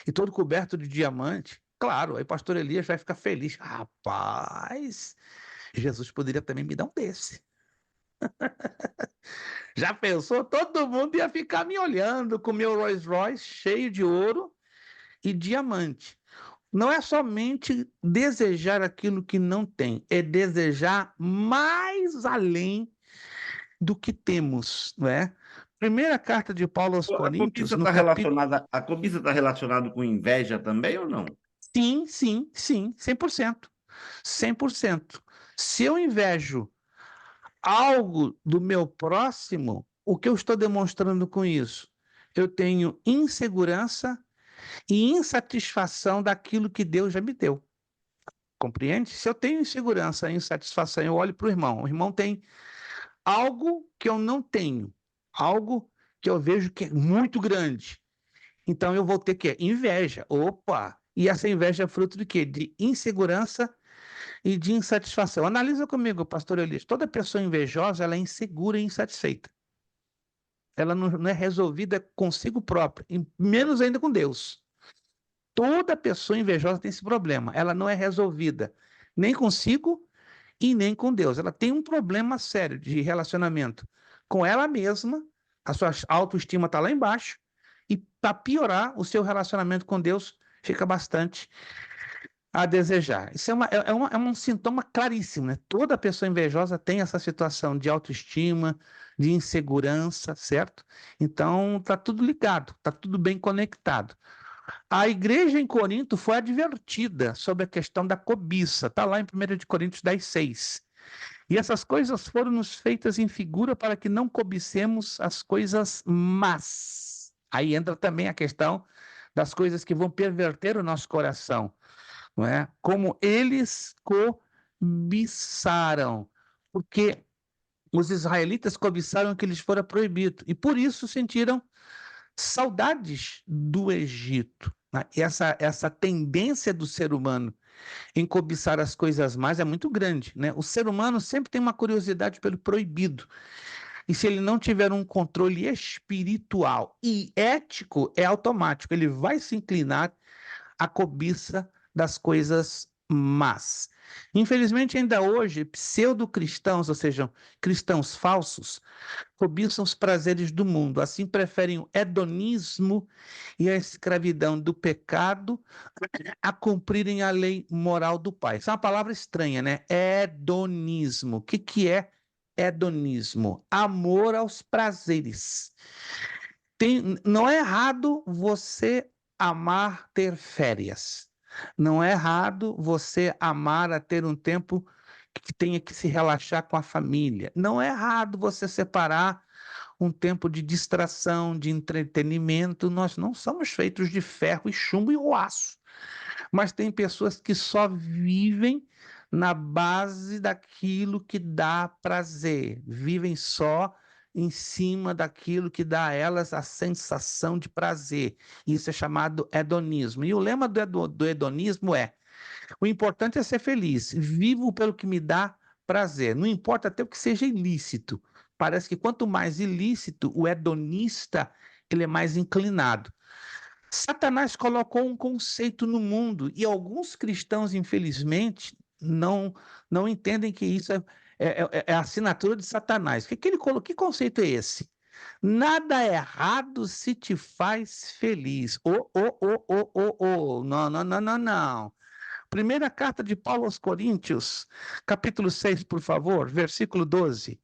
[SPEAKER 1] e todo coberto de diamante. Claro, aí o pastor Elias vai ficar feliz. Rapaz, Jesus poderia também me dar um desse. Já pensou? Todo mundo ia ficar me olhando com meu Rolls Royce cheio de ouro e diamante. Não é somente desejar aquilo que não tem, é desejar mais além do que temos, não é? Primeira carta de Paulo aos Coríntios, no capítulo...
[SPEAKER 4] A cobiça está relacionada com inveja também ou não?
[SPEAKER 1] Sim, 100%. 100%. Se eu invejo algo do meu próximo, o que eu estou demonstrando com isso? Eu tenho insegurança e insatisfação daquilo que Deus já me deu. Compreende? Se eu tenho insegurança e insatisfação, eu olho para o irmão tem algo que eu não tenho, algo que eu vejo que é muito grande. Então eu vou ter que inveja. Opa! E essa inveja é fruto de quê? De insegurança e de insatisfação. Analisa comigo, pastor Elias. Toda pessoa invejosa, ela é insegura e insatisfeita. Ela não é resolvida consigo própria, e menos ainda com Deus. Toda pessoa invejosa tem esse problema. Ela não é resolvida nem consigo e nem com Deus. Ela tem um problema sério de relacionamento com ela mesma, a sua autoestima está lá embaixo, e para piorar, o seu relacionamento com Deus fica bastante a desejar. Isso é um sintoma claríssimo, né? Toda pessoa invejosa tem essa situação de autoestima, de insegurança, certo? Então, está tudo ligado, está tudo bem conectado. A igreja em Corinto foi advertida sobre a questão da cobiça. Está lá em 1 Coríntios 10:6. E essas coisas foram nos feitas em figura para que não cobicemos as coisas más. Aí entra também a questão das coisas que vão perverter o nosso coração, não é? Como eles cobiçaram, porque os israelitas cobiçaram que lhes fora proibido, e por isso sentiram saudades do Egito. Né? Essa tendência do ser humano em cobiçar as coisas mais é muito grande, né? O ser humano sempre tem uma curiosidade pelo proibido. E se ele não tiver um controle espiritual e ético, é automático. Ele vai se inclinar à cobiça das coisas más. Infelizmente, ainda hoje, pseudo-cristãos, ou seja, cristãos falsos, cobiçam os prazeres do mundo. Assim, preferem o hedonismo e a escravidão do pecado a cumprirem a lei moral do Pai. Isso é uma palavra estranha, né? Hedonismo. O que é hedonismo? Amor aos prazeres. Não é errado você amar ter férias. Não é errado você amar a ter um tempo que tenha que se relaxar com a família. Não é errado você separar um tempo de distração, de entretenimento. Nós não somos feitos de ferro e chumbo e o aço. Mas tem pessoas que só vivem na base daquilo que dá prazer, vivem só em cima daquilo que dá a elas a sensação de prazer. Isso é chamado hedonismo. E o lema do hedonismo é: o importante é ser feliz, vivo pelo que me dá prazer, não importa até o que seja ilícito. Parece que quanto mais ilícito, o hedonista ele é mais inclinado. Satanás colocou um conceito no mundo e alguns cristãos, infelizmente, não entendem que isso é a assinatura de Satanás. Que ele colocou? Que conceito é esse? Nada errado se te faz feliz. Não, não, não, não, não. Primeira carta de Paulo aos Coríntios, capítulo 6, por favor, versículo 12.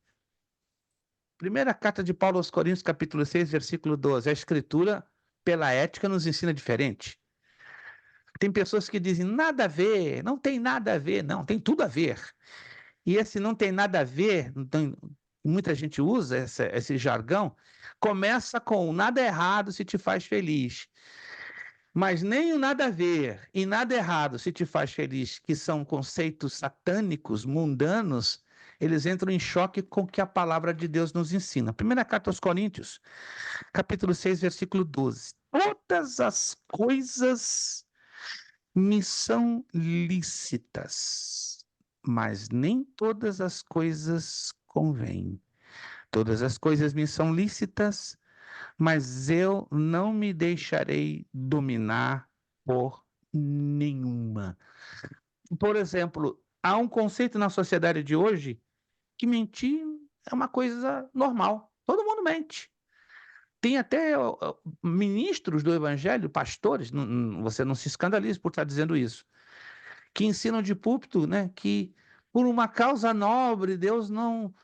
[SPEAKER 1] Primeira carta de Paulo aos Coríntios, capítulo 6, versículo 12. A Escritura, pela ética, nos ensina diferente. Tem pessoas que dizem nada a ver, não tem nada a ver. Não, tem tudo a ver. E esse não tem nada a ver, muita gente usa esse jargão, começa com nada errado se te faz feliz. Mas nem o nada a ver e nada errado se te faz feliz, que são conceitos satânicos, mundanos, eles entram em choque com o que a palavra de Deus nos ensina. Primeira carta aos Coríntios, capítulo 6, versículo 12. Todas as coisas me são lícitas, mas nem todas as coisas convêm. Todas as coisas me são lícitas, mas eu não me deixarei dominar por nenhuma. Por exemplo, há um conceito na sociedade de hoje que mentir é uma coisa normal. Todo mundo mente. Tem até ministros do evangelho, pastores, você não se escandalize por estar dizendo isso, que ensinam de púlpito, né, que por uma causa nobre, Deus não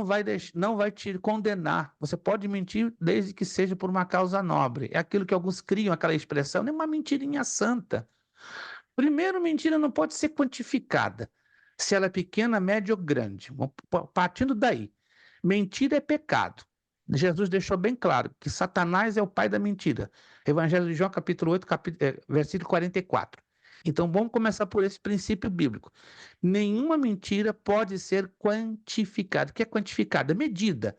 [SPEAKER 1] vai te condenar. Você pode mentir desde que seja por uma causa nobre. É aquilo que alguns criam, aquela expressão, nem uma mentirinha santa. Primeiro, mentira não pode ser quantificada, se ela é pequena, média ou grande. Partindo daí, mentira é pecado. Jesus deixou bem claro que Satanás é o pai da mentira. Evangelho de João, capítulo 8, versículo 44. Então, vamos começar por esse princípio bíblico. Nenhuma mentira pode ser quantificada. O que é quantificada? Medida,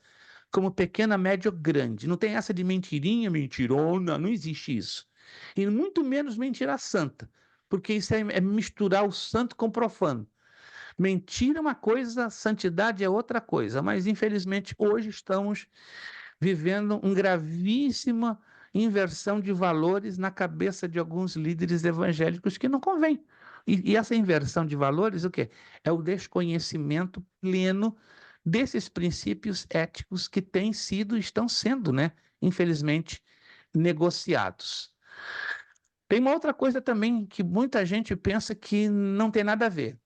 [SPEAKER 1] como pequena, média ou grande. Não tem essa de mentirinha, mentirona, não existe isso. E muito menos mentira santa, porque isso é misturar o santo com o profano. Mentira é uma coisa, santidade é outra coisa, mas infelizmente hoje estamos vivendo uma gravíssima inversão de valores na cabeça de alguns líderes evangélicos que não convém. E essa inversão de valores, o quê? É o desconhecimento pleno desses princípios éticos que têm sido e estão sendo, né, infelizmente, negociados. Tem uma outra coisa também que muita gente pensa que não tem nada a ver.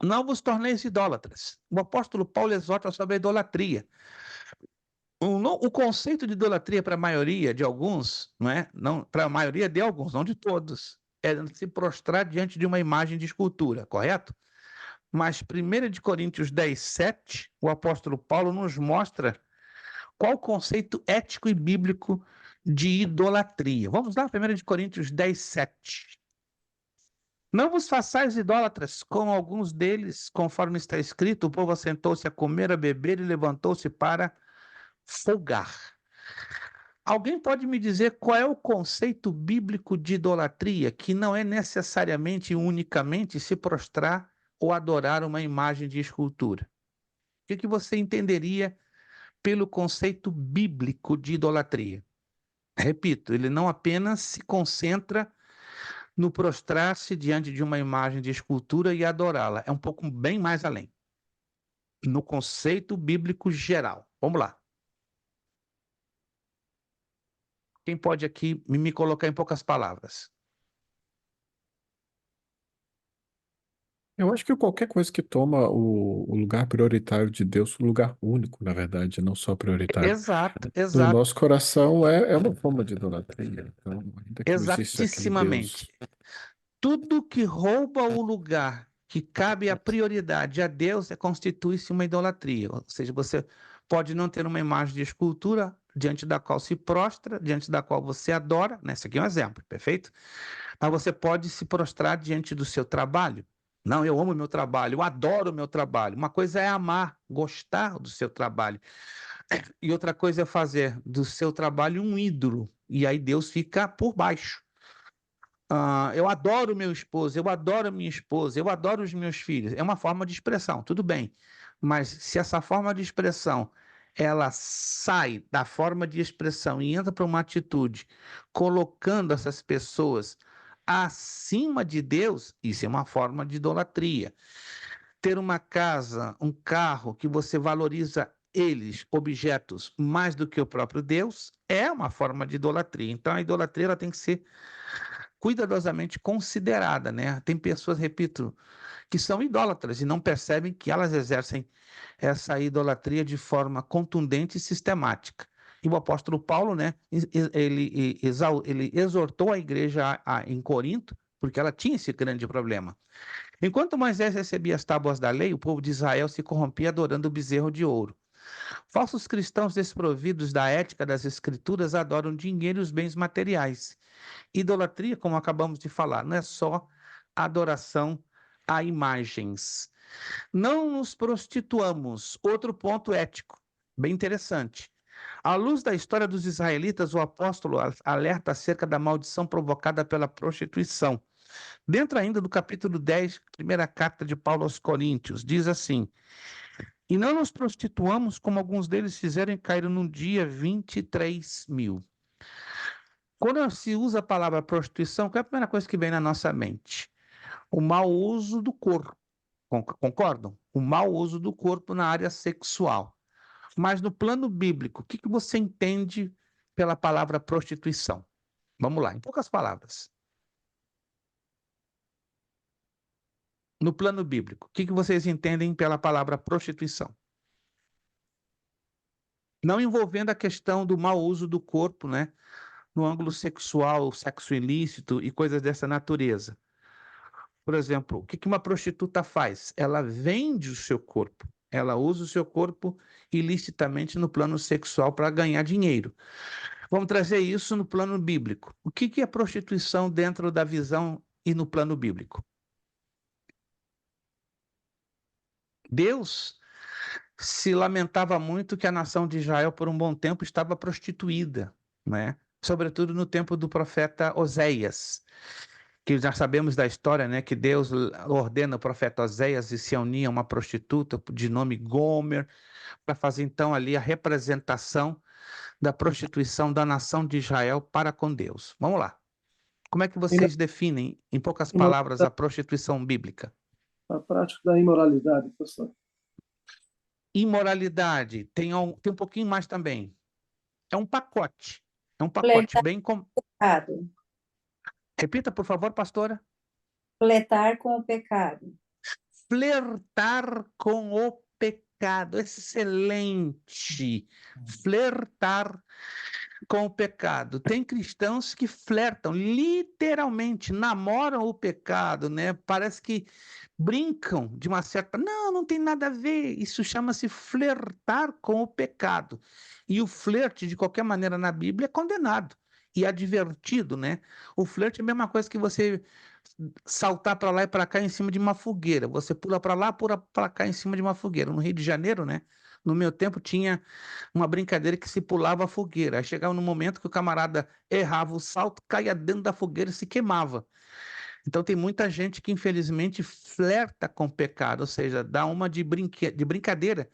[SPEAKER 1] Não vos torneis idólatras. O apóstolo Paulo exorta sobre a idolatria. O conceito de idolatria para a maioria de alguns, não é? Não, para a maioria de alguns, não de todos, é se prostrar diante de uma imagem de escultura, correto? Mas 1 Coríntios 10, 7, o apóstolo Paulo nos mostra qual o conceito ético e bíblico de idolatria. Vamos lá, 1 Coríntios 10, 7. Não vos façais idólatras, como alguns deles, conforme está escrito, o povo assentou-se a comer, a beber e levantou-se para folgar. Alguém pode me dizer qual é o conceito bíblico de idolatria, que não é necessariamente e unicamente se prostrar ou adorar uma imagem de escultura? O que você entenderia pelo conceito bíblico de idolatria? Repito, ele não apenas se concentra no prostrar-se diante de uma imagem de escultura e adorá-la. É um pouco bem mais além. No conceito bíblico geral. Vamos lá. Quem pode aqui me colocar em poucas palavras?
[SPEAKER 3] Eu acho que qualquer coisa que toma o lugar prioritário de Deus, o lugar único, na verdade, não só prioritário,
[SPEAKER 1] Exato,
[SPEAKER 3] no
[SPEAKER 1] exato.
[SPEAKER 3] nosso coração é uma forma de idolatria. Então, ainda que não exista aquele
[SPEAKER 1] Exatissimamente.
[SPEAKER 3] Deus.
[SPEAKER 1] Tudo que rouba o lugar que cabe a prioridade a Deus constitui-se uma idolatria. Ou seja, você pode não ter uma imagem de escultura diante da qual se prostra, diante da qual você adora, né? Esse aqui é um exemplo, perfeito? Mas você pode se prostrar diante do seu trabalho. Não, eu amo meu trabalho, eu adoro o meu trabalho. Uma coisa é amar, gostar do seu trabalho. E outra coisa é fazer do seu trabalho um ídolo. E aí Deus fica por baixo. Eu adoro meu esposo, eu adoro minha esposa, eu adoro os meus filhos. É uma forma de expressão, tudo bem. Mas se essa forma de expressão ela sai da forma de expressão e entra para uma atitude colocando essas pessoas acima de Deus, isso é uma forma de idolatria. Ter uma casa, um carro que você valoriza eles, objetos, mais do que o próprio Deus, é uma forma de idolatria. Então a idolatria ela tem que ser cuidadosamente considerada, né? Tem pessoas, repito, que são idólatras e não percebem que elas exercem essa idolatria de forma contundente e sistemática. E o apóstolo Paulo, né, ele exortou a igreja em Corinto, porque ela tinha esse grande problema. Enquanto Moisés recebia as tábuas da lei, o povo de Israel se corrompia adorando o bezerro de ouro. Falsos cristãos desprovidos da ética das escrituras adoram dinheiro e os bens materiais. Idolatria, como acabamos de falar, não é só adoração a imagens. Não nos prostituamos. Outro ponto ético, bem interessante. À luz da história dos israelitas, o apóstolo alerta acerca da maldição provocada pela prostituição. Dentro ainda do capítulo 10, primeira carta de Paulo aos Coríntios, diz assim: E não nos prostituamos como alguns deles fizeram e caíram num dia 23 mil. Quando se usa a palavra prostituição, qual é a primeira coisa que vem na nossa mente? O mau uso do corpo. Concordam? O mau uso do corpo na área sexual. Mas no plano bíblico, o que você entende pela palavra prostituição? Vamos lá, em poucas palavras. No plano bíblico, o que vocês entendem pela palavra prostituição? Não envolvendo a questão do mau uso do corpo, né? No ângulo sexual, sexo ilícito e coisas dessa natureza. Por exemplo, o que uma prostituta faz? Ela vende o seu corpo. Ela usa o seu corpo ilicitamente no plano sexual para ganhar dinheiro. Vamos trazer isso no plano bíblico. O que é prostituição dentro da visão e no plano bíblico? Deus se lamentava muito que a nação de Israel, por um bom tempo, estava prostituída, né? Sobretudo no tempo do profeta Oséias, que já sabemos da história, né? Que Deus ordena o profeta Oséias e se unir a uma prostituta de nome Gomer, para fazer então ali a representação da prostituição da nação de Israel para com Deus. Vamos lá. Como é que vocês definem, em poucas palavras, a prostituição bíblica?
[SPEAKER 6] A prática da imoralidade, pastor.
[SPEAKER 1] Imoralidade, tem um pouquinho mais também. É um pacote. É um pacote bem...
[SPEAKER 7] Pecado.
[SPEAKER 1] Repita, por favor, pastora.
[SPEAKER 7] Flertar com o pecado.
[SPEAKER 1] Flertar com o pecado. Excelente. Flertar com o pecado. Tem cristãos que flertam, literalmente, namoram o pecado, né? Parece que brincam de uma certa... Não tem nada a ver. Isso chama-se flertar com o pecado. E o flerte, de qualquer maneira, na Bíblia, é condenado e advertido, né? O flerte é a mesma coisa que você saltar para lá e para cá em cima de uma fogueira. Você pula para lá, pula para cá em cima de uma fogueira. No Rio de Janeiro, né? No meu tempo tinha uma brincadeira que se pulava a fogueira. Aí chegava no momento que o camarada errava o salto, caía dentro da fogueira e se queimava. Então tem muita gente que infelizmente flerta com o pecado, ou seja, dá uma de brincadeira.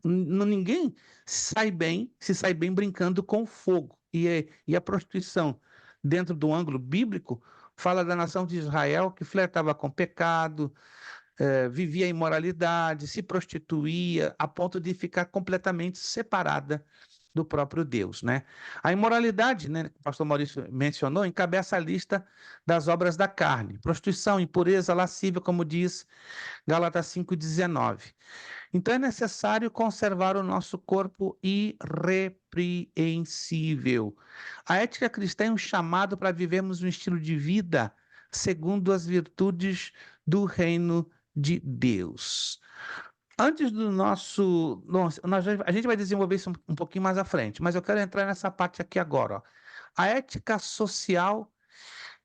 [SPEAKER 1] Ninguém se sai bem brincando com fogo. E a prostituição, dentro do ângulo bíblico, fala da nação de Israel que flertava com pecado, vivia imoralidade, se prostituía, a ponto de ficar completamente separada do próprio Deus, né? A imoralidade, né, que o pastor Maurício mencionou, encabeça a lista das obras da carne. Prostituição, impureza, lascívia, como diz Gálatas 5,19. Então é necessário conservar o nosso corpo irrepreensível. A ética cristã é um chamado para vivermos um estilo de vida segundo as virtudes do reino de Deus. Antes do nosso. A gente vai desenvolver isso um pouquinho mais à frente, mas eu quero entrar nessa parte aqui agora. Ó. A ética social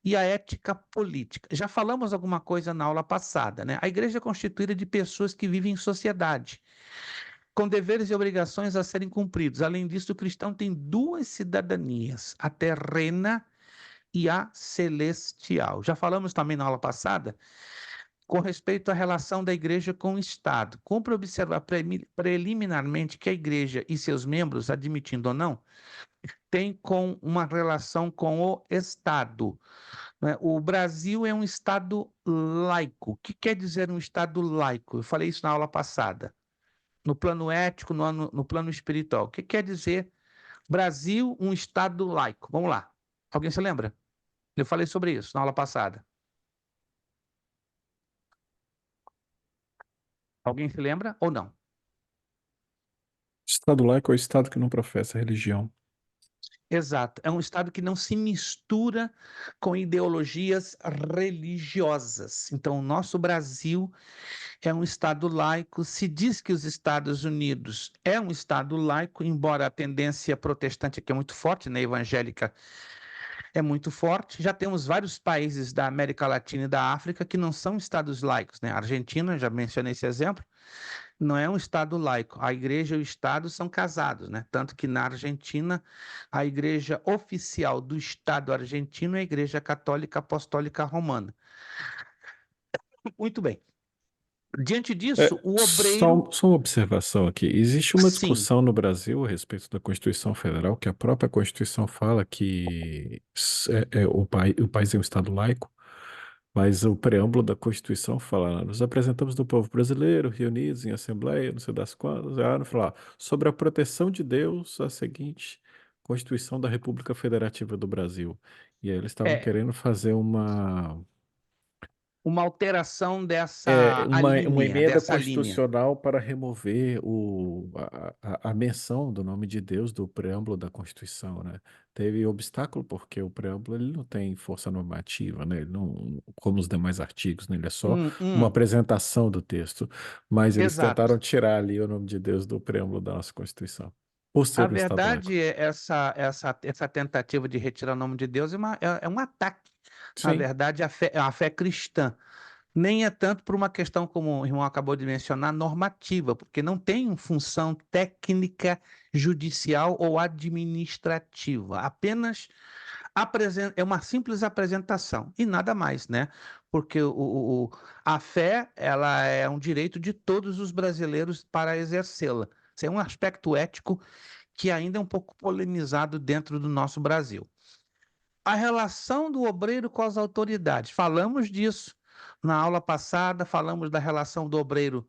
[SPEAKER 1] e a ética política. Já falamos alguma coisa na aula passada, né? A igreja é constituída de pessoas que vivem em sociedade, com deveres e obrigações a serem cumpridos. Além disso, o cristão tem duas cidadanias, a terrena e a celestial. Já falamos também na aula passada com respeito à relação da igreja com o Estado. Cumpre observar preliminarmente que a igreja e seus membros, admitindo ou não, têm uma relação com o Estado. Né? O Brasil é um Estado laico. O que quer dizer um Estado laico? Eu falei isso na aula passada. No plano ético, no plano espiritual. O que quer dizer Brasil, um Estado laico? Vamos lá. Alguém se lembra? Eu falei sobre isso na aula passada. Alguém se lembra ou não?
[SPEAKER 3] Estado laico é o Estado que não professa religião.
[SPEAKER 1] Exato. É um Estado que não se mistura com ideologias religiosas. Então, o nosso Brasil é um Estado laico. Se diz que os Estados Unidos é um Estado laico, embora a tendência protestante aqui é muito forte, né? Evangélica é muito forte. Já temos vários países da América Latina e da África que não são estados laicos, né? A Argentina, já mencionei esse exemplo, não é um Estado laico. A igreja e o Estado são casados, né? Tanto que na Argentina, a igreja oficial do Estado argentino é a Igreja Católica Apostólica Romana. Muito bem. Diante disso, o obreiro.
[SPEAKER 3] Só uma observação aqui. Existe uma
[SPEAKER 1] Sim,
[SPEAKER 3] discussão no Brasil a respeito da Constituição Federal, que a própria Constituição fala que o país é um Estado laico, mas o preâmbulo da Constituição fala, nos apresentamos do povo brasileiro, reunidos em assembleia, não sei das quantas, não fala, sobre a proteção de Deus, a seguinte Constituição da República Federativa do Brasil. E aí eles estavam
[SPEAKER 1] é
[SPEAKER 3] querendo fazer
[SPEAKER 1] uma alteração dessa
[SPEAKER 3] uma
[SPEAKER 1] alínea,
[SPEAKER 3] emenda
[SPEAKER 1] dessa linha.
[SPEAKER 3] constitucional para remover a menção do nome de Deus do preâmbulo da Constituição, né? Teve obstáculo porque o preâmbulo ele não tem força normativa, né? Ele não, como os demais artigos, né? Ele é só uma apresentação do texto, mas eles tentaram
[SPEAKER 1] Exato.
[SPEAKER 3] tirar ali o nome de Deus do preâmbulo da nossa Constituição, por
[SPEAKER 1] A
[SPEAKER 3] ser um Estado laico.
[SPEAKER 1] verdade é essa tentativa de retirar o nome de Deus é um ataque, na
[SPEAKER 3] Sim.
[SPEAKER 1] verdade, à fé cristã. Nem é tanto por uma questão, como o irmão acabou de mencionar, normativa, porque não tem função técnica, judicial ou administrativa. Apenas é uma simples apresentação e nada mais, né? Porque a fé, ela é um direito de todos os brasileiros para exercê-la. Isso é um aspecto ético que ainda é um pouco polemizado dentro do nosso Brasil. A relação do obreiro com as autoridades. Falamos disso na aula passada, falamos da relação do obreiro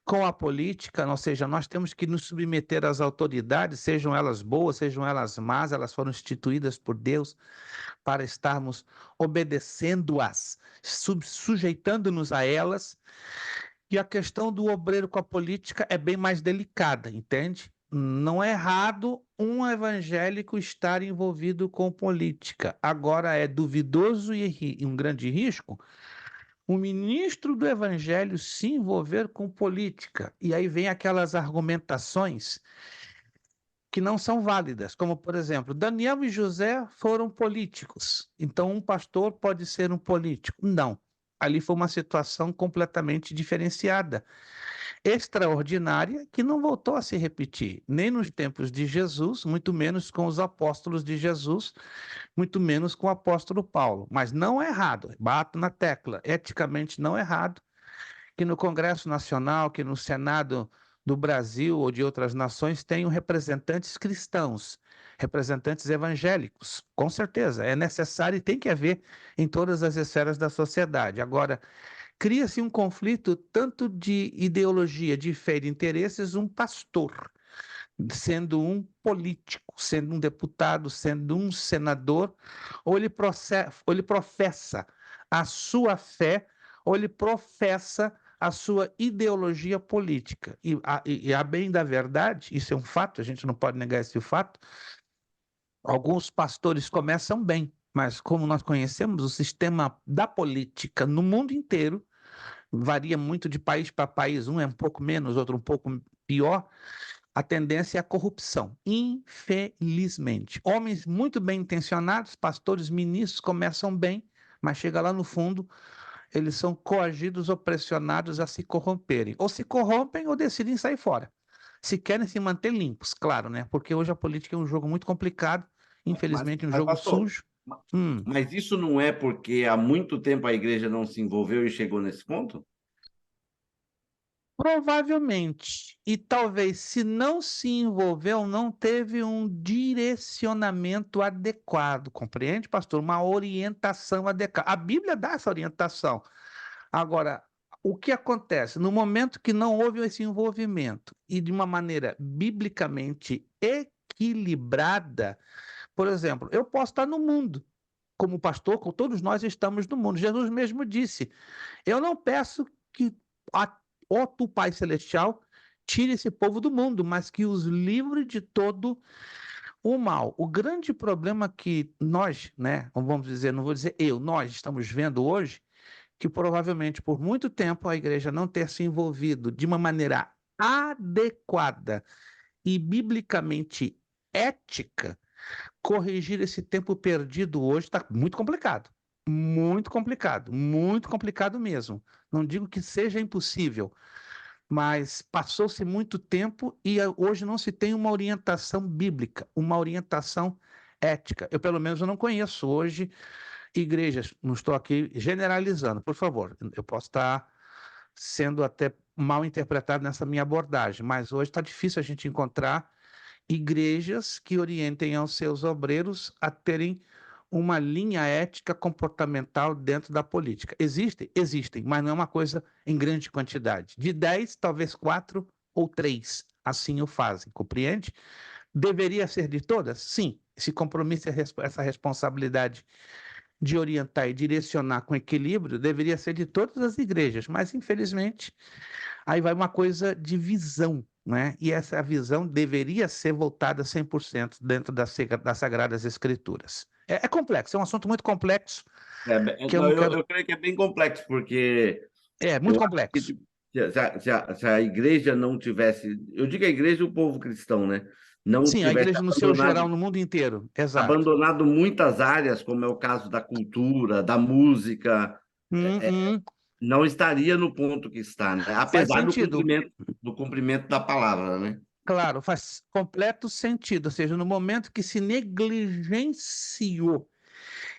[SPEAKER 1] com a política, ou seja, nós temos que nos submeter às autoridades, sejam elas boas, sejam elas más, elas foram instituídas por Deus para estarmos obedecendo-as, sujeitando-nos a elas. E a questão do obreiro com a política é bem mais delicada, entende? Não é errado um evangélico estar envolvido com política. Agora é duvidoso e um grande risco o ministro do evangelho se envolver com política. E aí vem aquelas argumentações que não são válidas, como, por exemplo, Daniel e José foram políticos, então um pastor pode ser um político. Não. Ali foi uma situação completamente diferenciada, extraordinária, que não voltou a se repetir, nem nos tempos de Jesus, muito menos com os apóstolos de Jesus, muito menos com o apóstolo Paulo. Mas não é errado, bato na tecla, eticamente não é errado que no Congresso Nacional, que no Senado do Brasil ou de outras nações tenham representantes cristãos, representantes evangélicos. Com certeza, é necessário e tem que haver em todas as esferas da sociedade. Agora, cria-se um conflito tanto de ideologia, de fé e de interesses, um pastor, sendo um político, sendo um deputado, sendo um senador, ou ele professa a sua fé, ou ele professa a sua ideologia política. E a bem da verdade, isso é um fato, a gente não pode negar esse fato, alguns pastores começam bem, mas como nós conhecemos, o sistema da política no mundo inteiro varia muito de país para país, um é um pouco menos, outro um pouco pior, a tendência é a corrupção, infelizmente. Homens muito bem intencionados, pastores, ministros, começam bem, mas chega lá no fundo, eles são coagidos ou pressionados a se corromperem. Ou se corrompem ou decidem sair fora. Se querem se manter limpos, claro, né? Porque hoje a política é um jogo muito complicado, infelizmente um jogo
[SPEAKER 4] pastor,
[SPEAKER 1] sujo. Hum.
[SPEAKER 4] mas isso não é porque há muito tempo a igreja não se envolveu e chegou nesse ponto?
[SPEAKER 1] Provavelmente. E talvez, se não se envolveu, não teve um direcionamento adequado, compreende, pastor? Uma orientação adequada. A Bíblia dá essa orientação. Agora, o que acontece? No momento que não houve esse envolvimento e de uma maneira biblicamente equilibrada, por exemplo, eu posso estar no mundo, como pastor, como todos nós estamos no mundo. Jesus mesmo disse: eu não peço que ó tu, Pai Celestial, tire esse povo do mundo, mas que os livre de todo o mal. O grande problema que nós, né, vamos dizer, não vou dizer eu, nós estamos vendo hoje, que provavelmente por muito tempo a igreja não ter se envolvido de uma maneira adequada e biblicamente ética, corrigir esse tempo perdido hoje está muito complicado. Muito complicado mesmo. Não digo que seja impossível, mas passou-se muito tempo e hoje não se tem uma orientação bíblica, uma orientação ética. Eu, pelo menos, eu não conheço hoje igrejas, não estou aqui generalizando, por favor, eu posso estar sendo até mal interpretado nessa minha abordagem, mas hoje está difícil a gente encontrar igrejas que orientem aos seus obreiros a terem uma linha ética comportamental dentro da política. Existem? Existem, mas não é uma coisa em grande quantidade. De 10, talvez 4 ou 3 assim o fazem, compreende? Deveria ser de todas? Sim. Esse compromisso, essa responsabilidade de orientar e direcionar com equilíbrio deveria ser de todas as igrejas, mas infelizmente aí vai uma coisa de visão, né? E essa visão deveria ser voltada 100% dentro das Sagradas Escrituras. É complexo, é um assunto muito complexo que eu
[SPEAKER 4] Não,
[SPEAKER 1] não quero...
[SPEAKER 4] eu creio que é bem complexo, porque
[SPEAKER 1] É muito
[SPEAKER 4] eu acho que
[SPEAKER 1] complexo.
[SPEAKER 4] se a igreja não tivesse, eu digo a igreja e o povo cristão, né? Não
[SPEAKER 1] Sim, a
[SPEAKER 4] tivesse
[SPEAKER 1] igreja no seu geral, no mundo inteiro, exato.
[SPEAKER 4] abandonado muitas áreas, como é o caso da cultura, da música,
[SPEAKER 1] Uhum.
[SPEAKER 4] não estaria no ponto que está, né?
[SPEAKER 1] Faz
[SPEAKER 4] Apesar
[SPEAKER 1] sentido.
[SPEAKER 4] Do cumprimento da palavra, né?
[SPEAKER 1] Claro, faz completo sentido, ou seja, no momento que se negligenciou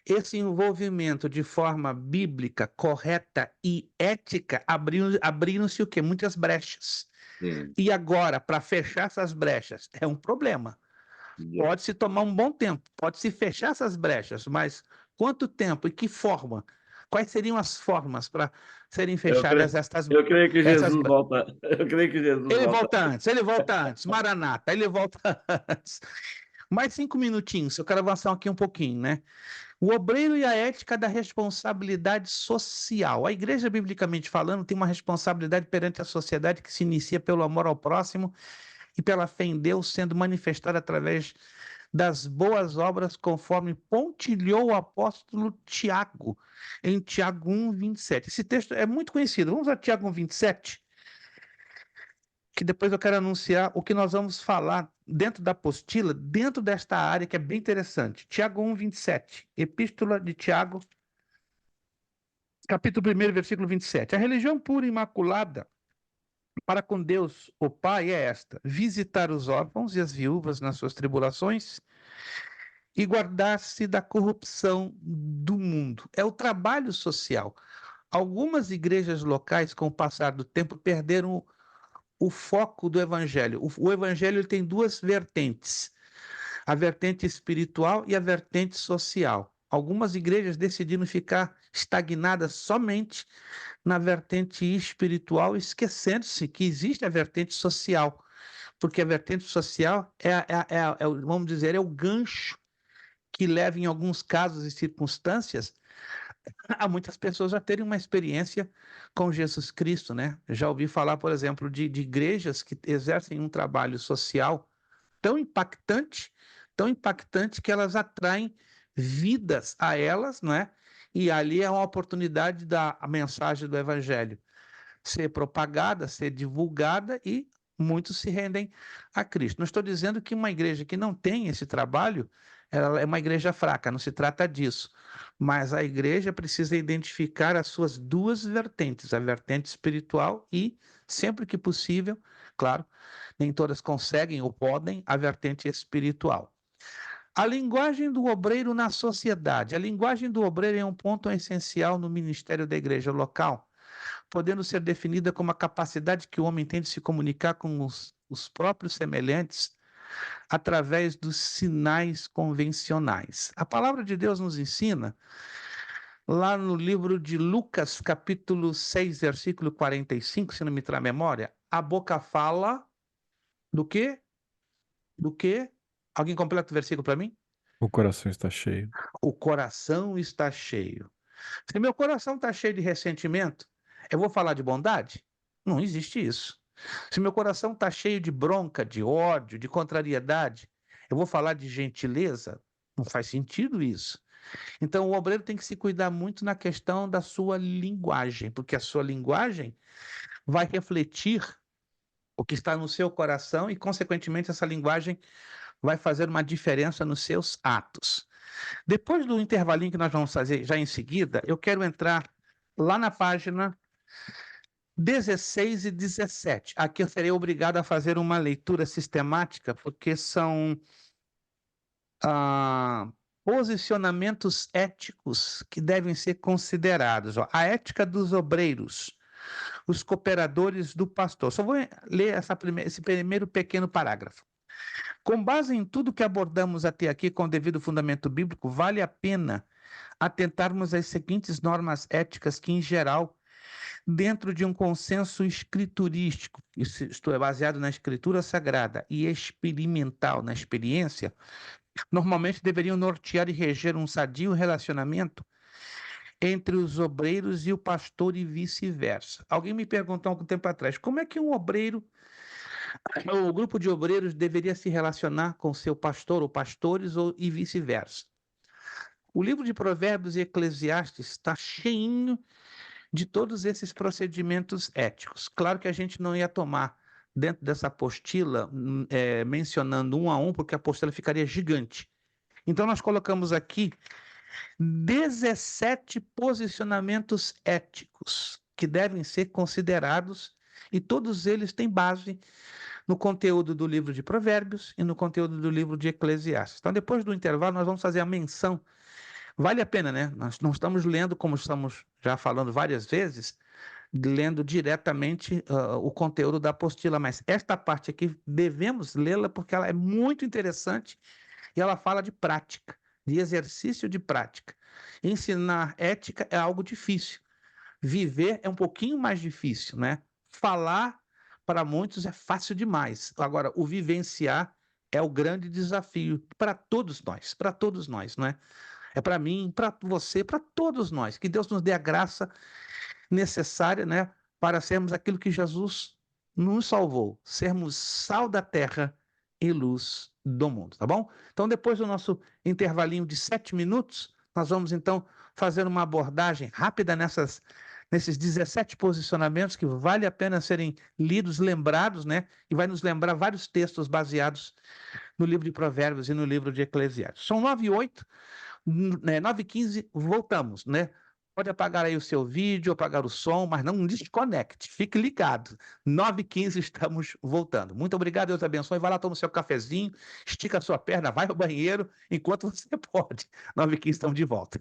[SPEAKER 1] esse envolvimento de forma bíblica, correta e ética, abriram-se o quê? Muitas brechas.
[SPEAKER 4] Sim.
[SPEAKER 1] E agora, para fechar essas brechas, é um problema. Pode-se tomar um bom tempo, pode-se fechar essas brechas, mas quanto tempo e que forma? Quais seriam as formas para serem fechadas
[SPEAKER 4] Eu creio que
[SPEAKER 1] essas
[SPEAKER 4] Jesus volta. Eu creio que Jesus
[SPEAKER 1] ele volta antes, Maranata, ele volta antes. Mais 5 minutinhos, eu quero avançar aqui um pouquinho, né? O obreiro e a ética da responsabilidade social. A igreja, biblicamente falando, tem uma responsabilidade perante a sociedade que se inicia pelo amor ao próximo e pela fé em Deus, sendo manifestada através das boas obras, conforme pontilhou o apóstolo Tiago, em Tiago 1:27. Esse texto é muito conhecido. Vamos a Tiago 1:27, que depois eu quero anunciar o que nós vamos falar dentro da apostila, dentro desta área que é bem interessante. Tiago 1:27, Epístola de Tiago, capítulo 1, versículo 27. A religião pura e imaculada para com Deus, o Pai, é esta: visitar os órfãos e as viúvas nas suas tribulações e guardar-se da corrupção do mundo. É o trabalho social. Algumas igrejas locais, com o passar do tempo, perderam o foco do evangelho. O evangelho tem duas vertentes: a vertente espiritual e a vertente social. Algumas igrejas decidiram ficar estagnadas somente na vertente espiritual, esquecendo-se que existe a vertente social, porque a vertente social vamos dizer, é o gancho que leva, em alguns casos e circunstâncias, a muitas pessoas a terem uma experiência com Jesus Cristo, né? Já ouvi falar, por exemplo, de igrejas que exercem um trabalho social tão impactante que elas atraem vidas a elas, não é? E ali é uma oportunidade da a mensagem do Evangelho. ser propagada, ser divulgada e muitos se rendem a Cristo. Não estou dizendo que uma igreja que não tem esse trabalho, ela é uma igreja fraca, não se trata disso. Mas a igreja precisa identificar as suas duas vertentes, a vertente espiritual e, sempre que possível, claro, nem todas conseguem ou podem, a vertente espiritual. A linguagem do obreiro na sociedade. A linguagem do obreiro é um ponto essencial no ministério da igreja local, podendo ser definida como a capacidade que o homem tem de se comunicar com os próprios semelhantes através dos sinais convencionais. A palavra de Deus nos ensina, lá no livro de Lucas, capítulo 6, versículo 45, se não me trai a memória, a boca fala do quê? Do quê? Alguém completa o versículo para mim?
[SPEAKER 3] O coração está cheio.
[SPEAKER 1] O coração está cheio. Se meu coração está cheio de ressentimento, eu vou falar de bondade? Não existe isso. Se meu coração está cheio de bronca, de ódio, de contrariedade, eu vou falar de gentileza? Não faz sentido isso. Então, o obreiro tem que se cuidar muito na questão da sua linguagem, porque a sua linguagem vai refletir o que está no seu coração e, consequentemente, essa linguagem vai fazer uma diferença nos seus atos. Depois do intervalinho que nós vamos fazer já em seguida, eu quero entrar lá na página 16 e 17. Aqui eu serei obrigado a fazer uma leitura sistemática, porque são posicionamentos éticos que devem ser considerados. Ó. A ética dos obreiros, os cooperadores do pastor. Só vou ler esse primeiro pequeno parágrafo. Com base em tudo que abordamos até aqui com o devido fundamento bíblico, vale a pena atentarmos às seguintes normas éticas que, em geral, dentro de um consenso escriturístico, isto é, baseado na escritura sagrada e experimental, na experiência, normalmente deveriam nortear e reger um sadio relacionamento entre os obreiros e o pastor e vice-versa. Alguém me perguntou há algum tempo atrás, como é que um obreiro, o grupo de obreiros deveria se relacionar com seu pastor ou pastores e vice-versa? O livro de Provérbios e Eclesiastes está cheinho de todos esses procedimentos éticos. Claro que a gente não ia tomar dentro dessa apostila, mencionando um a um, porque a apostila ficaria gigante. Então, nós colocamos aqui 17 posicionamentos éticos que devem ser considerados, e todos eles têm base no conteúdo do livro de Provérbios e no conteúdo do livro de Eclesiastes. Então, depois do intervalo, nós vamos fazer a menção. Vale a pena, né? Nós não estamos lendo, como estamos já falando várias vezes, lendo diretamente o conteúdo da apostila, mas esta parte aqui devemos lê-la porque ela é muito interessante e ela fala de prática, de exercício de prática. Ensinar ética é algo difícil, viver é um pouquinho mais difícil, né? Falar para muitos é fácil demais. Agora, o vivenciar é o grande desafio para todos nós, não é? É para mim, para você, para todos nós. Que Deus nos dê a graça necessária, né, para sermos aquilo que Jesus nos salvou, sermos sal da terra e luz do mundo, tá bom? Então, depois do nosso intervalinho de 7 minutos, nós vamos então fazer uma abordagem rápida nesses 17 posicionamentos que vale a pena serem lidos, lembrados, né? E vai nos lembrar vários textos baseados no livro de Provérbios e no livro de Eclesiastes. São 9h08, 9h15, voltamos, né? Pode apagar aí o seu vídeo, apagar o som, mas não desconecte, fique ligado. 9h15 estamos voltando. Muito obrigado, Deus abençoe. Vai lá, toma o seu cafezinho, estica a sua perna, vai ao banheiro, enquanto você pode. 9h15 estamos de volta.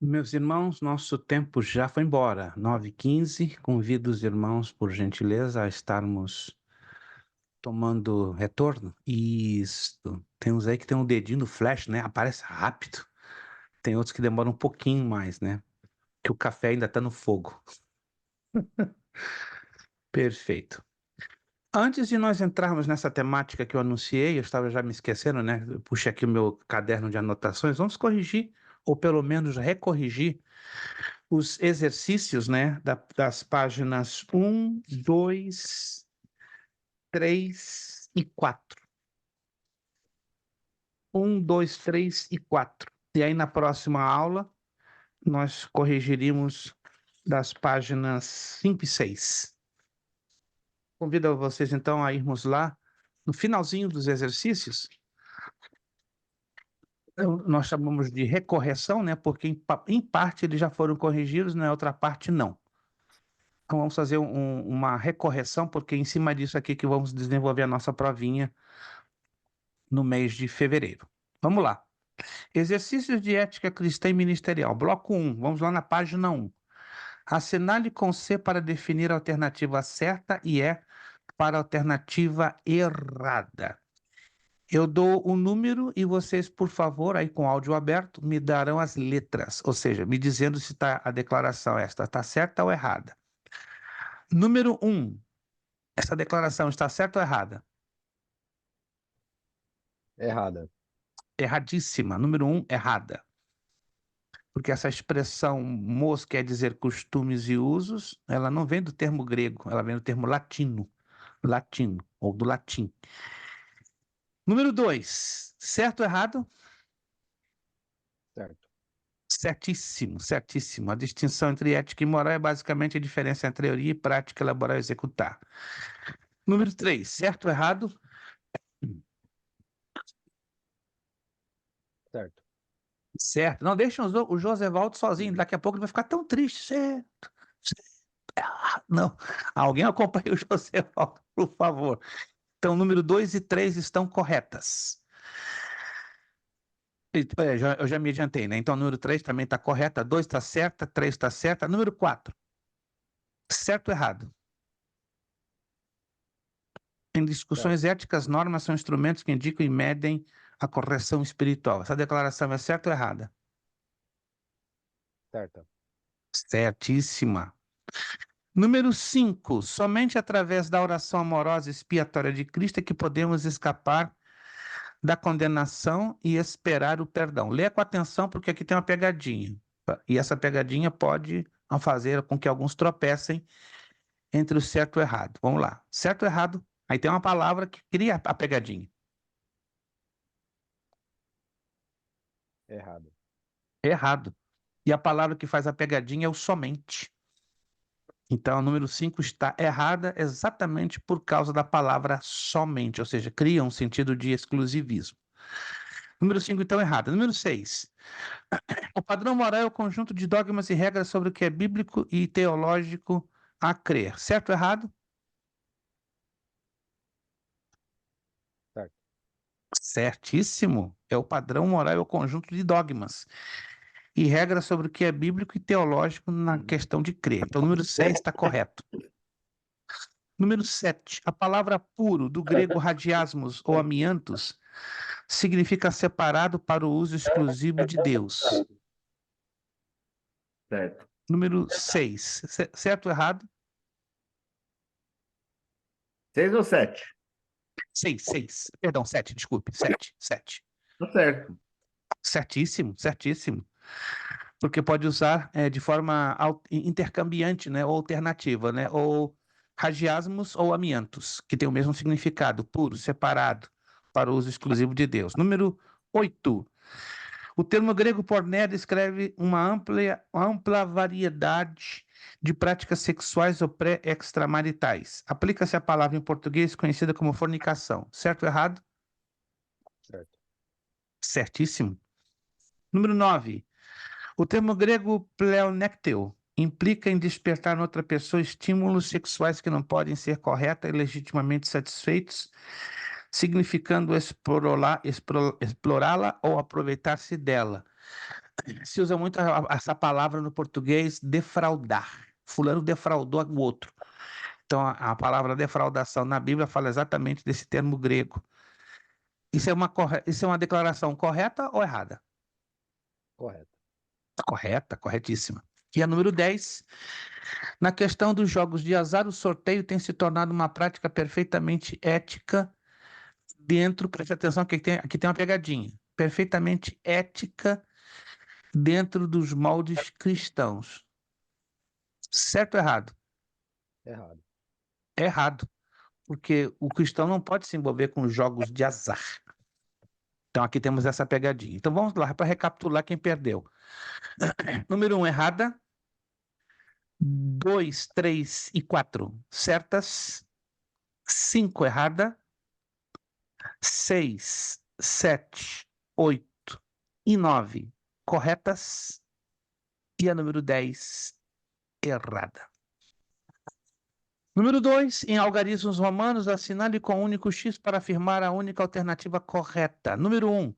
[SPEAKER 1] Meus irmãos, nosso tempo já foi embora, 9h15. Convido os irmãos, por gentileza, a estarmos tomando retorno. Isso. Tem uns aí que tem um dedinho no flash, né? Aparece rápido. Tem outros que demoram um pouquinho mais, né? Que o café ainda está no fogo. Perfeito. Antes de nós entrarmos nessa temática que eu anunciei, eu estava já me esquecendo, né? Eu puxei aqui o meu caderno de anotações. Vamos corrigir, ou pelo menos recorrigir, os exercícios, né? Das páginas 1, 2, 3 e 4. 1, 2, 3 e 4. E aí, na próxima aula, nós corrigiríamos das páginas 5 e 6. Convido vocês, então, a irmos lá no finalzinho dos exercícios. Nós chamamos de recorreção, né? Porque em parte eles já foram corrigidos, na outra parte não. Então vamos fazer uma recorreção, porque em cima disso aqui que vamos desenvolver a nossa provinha no mês de fevereiro. Vamos lá. Exercícios de ética cristã e ministerial. Bloco 1. Vamos lá na página 1. Assinale com C para definir a alternativa certa e E para a alternativa errada. Eu dou o número e vocês, por favor, aí com áudio aberto, me darão as letras, ou seja, me dizendo se a declaração esta está certa ou errada. Número 1, essa declaração está certa ou errada?
[SPEAKER 5] Errada.
[SPEAKER 1] Erradíssima. Número 1, errada. Porque essa expressão mos quer dizer costumes e usos, ela não vem do termo grego, ela vem do termo latino, ou do latim. Número 2, certo ou errado?
[SPEAKER 5] Certo.
[SPEAKER 1] Certíssimo, certíssimo. A distinção entre ética e moral é basicamente a diferença entre teoria e prática, elaborar e executar. Número 3, certo ou errado?
[SPEAKER 5] Certo.
[SPEAKER 1] Certo. Não deixem o Josevaldo sozinho, daqui a pouco ele vai ficar tão triste. Certo. Não, alguém acompanha o Josevaldo, por favor. Então, número 2 e 3 estão corretas. Eu já me adiantei, né? Então, número 3 também está correta, 2 está certa, 3 está certa. Número 4, certo ou errado? Em discussões éticas, normas são instrumentos que indicam e medem a correção espiritual. Essa declaração é certa ou errada?
[SPEAKER 5] Certa.
[SPEAKER 1] Certíssima. Número 5. Somente através da oração amorosa e expiatória de Cristo é que podemos escapar da condenação e esperar o perdão. Leia com atenção, porque aqui tem uma pegadinha. E essa pegadinha pode fazer com que alguns tropecem entre o certo e o errado. Vamos lá. Certo ou errado? Aí tem uma palavra que cria a pegadinha.
[SPEAKER 5] Errado.
[SPEAKER 1] Errado. E a palavra que faz a pegadinha é o somente. Então, a número 5 está errada exatamente por causa da palavra somente, ou seja, cria um sentido de exclusivismo. Número 5, então, errada. Número 6. O padrão moral é o conjunto de dogmas e regras sobre o que é bíblico e teológico a crer. Certo ou errado?
[SPEAKER 5] Certo.
[SPEAKER 1] Certíssimo. É o padrão moral, é o conjunto de dogmas e regras sobre o que é bíblico e teológico na questão de crer. Então, o número 6 está correto. Número 7. A palavra puro, do grego radiasmos ou amiantos, significa separado para o uso exclusivo de Deus.
[SPEAKER 4] Certo.
[SPEAKER 1] Número 6. Certo ou errado?
[SPEAKER 4] 6 ou 7?
[SPEAKER 1] 6. Perdão, 7, desculpe. 7.
[SPEAKER 4] Tá certo.
[SPEAKER 1] Certíssimo, certíssimo. Porque pode usar de forma intercambiante, né, ou alternativa, né, ou radiasmos ou amiantos, que tem o mesmo significado, puro, separado, para o uso exclusivo de Deus. Número 8. O termo grego porné descreve uma ampla variedade de práticas sexuais ou pré-extramaritais. Aplica-se a palavra em português conhecida como fornicação. Certo ou errado?
[SPEAKER 5] Certo.
[SPEAKER 1] Certíssimo. Número 9. O termo grego pleonekteu implica em despertar noutra pessoa estímulos sexuais que não podem ser correta e legitimamente satisfeitos, significando explorá-la ou aproveitar-se dela. Se usa muito essa palavra no português, defraudar. Fulano defraudou o outro. Então, a palavra defraudação na Bíblia fala exatamente desse termo grego. Isso é uma declaração correta ou errada?
[SPEAKER 5] Correto.
[SPEAKER 1] Correta, corretíssima. E a número 10. Na questão dos jogos de azar, o sorteio tem se tornado uma prática perfeitamente ética dentro, preste atenção que aqui tem uma pegadinha, perfeitamente ética dentro dos moldes cristãos. Certo ou errado?
[SPEAKER 5] Errado.
[SPEAKER 1] Errado, porque o cristão não pode se envolver com jogos de azar. Então aqui temos essa pegadinha. Então vamos lá para recapitular quem perdeu. Número 1, errada. 2, 3 e 4, certas. 5, errada. 6, 7, 8 e 9, corretas. E a número 10, errada. Número 2, em algarismos romanos, assinale com o único X para afirmar a única alternativa correta. Número 1,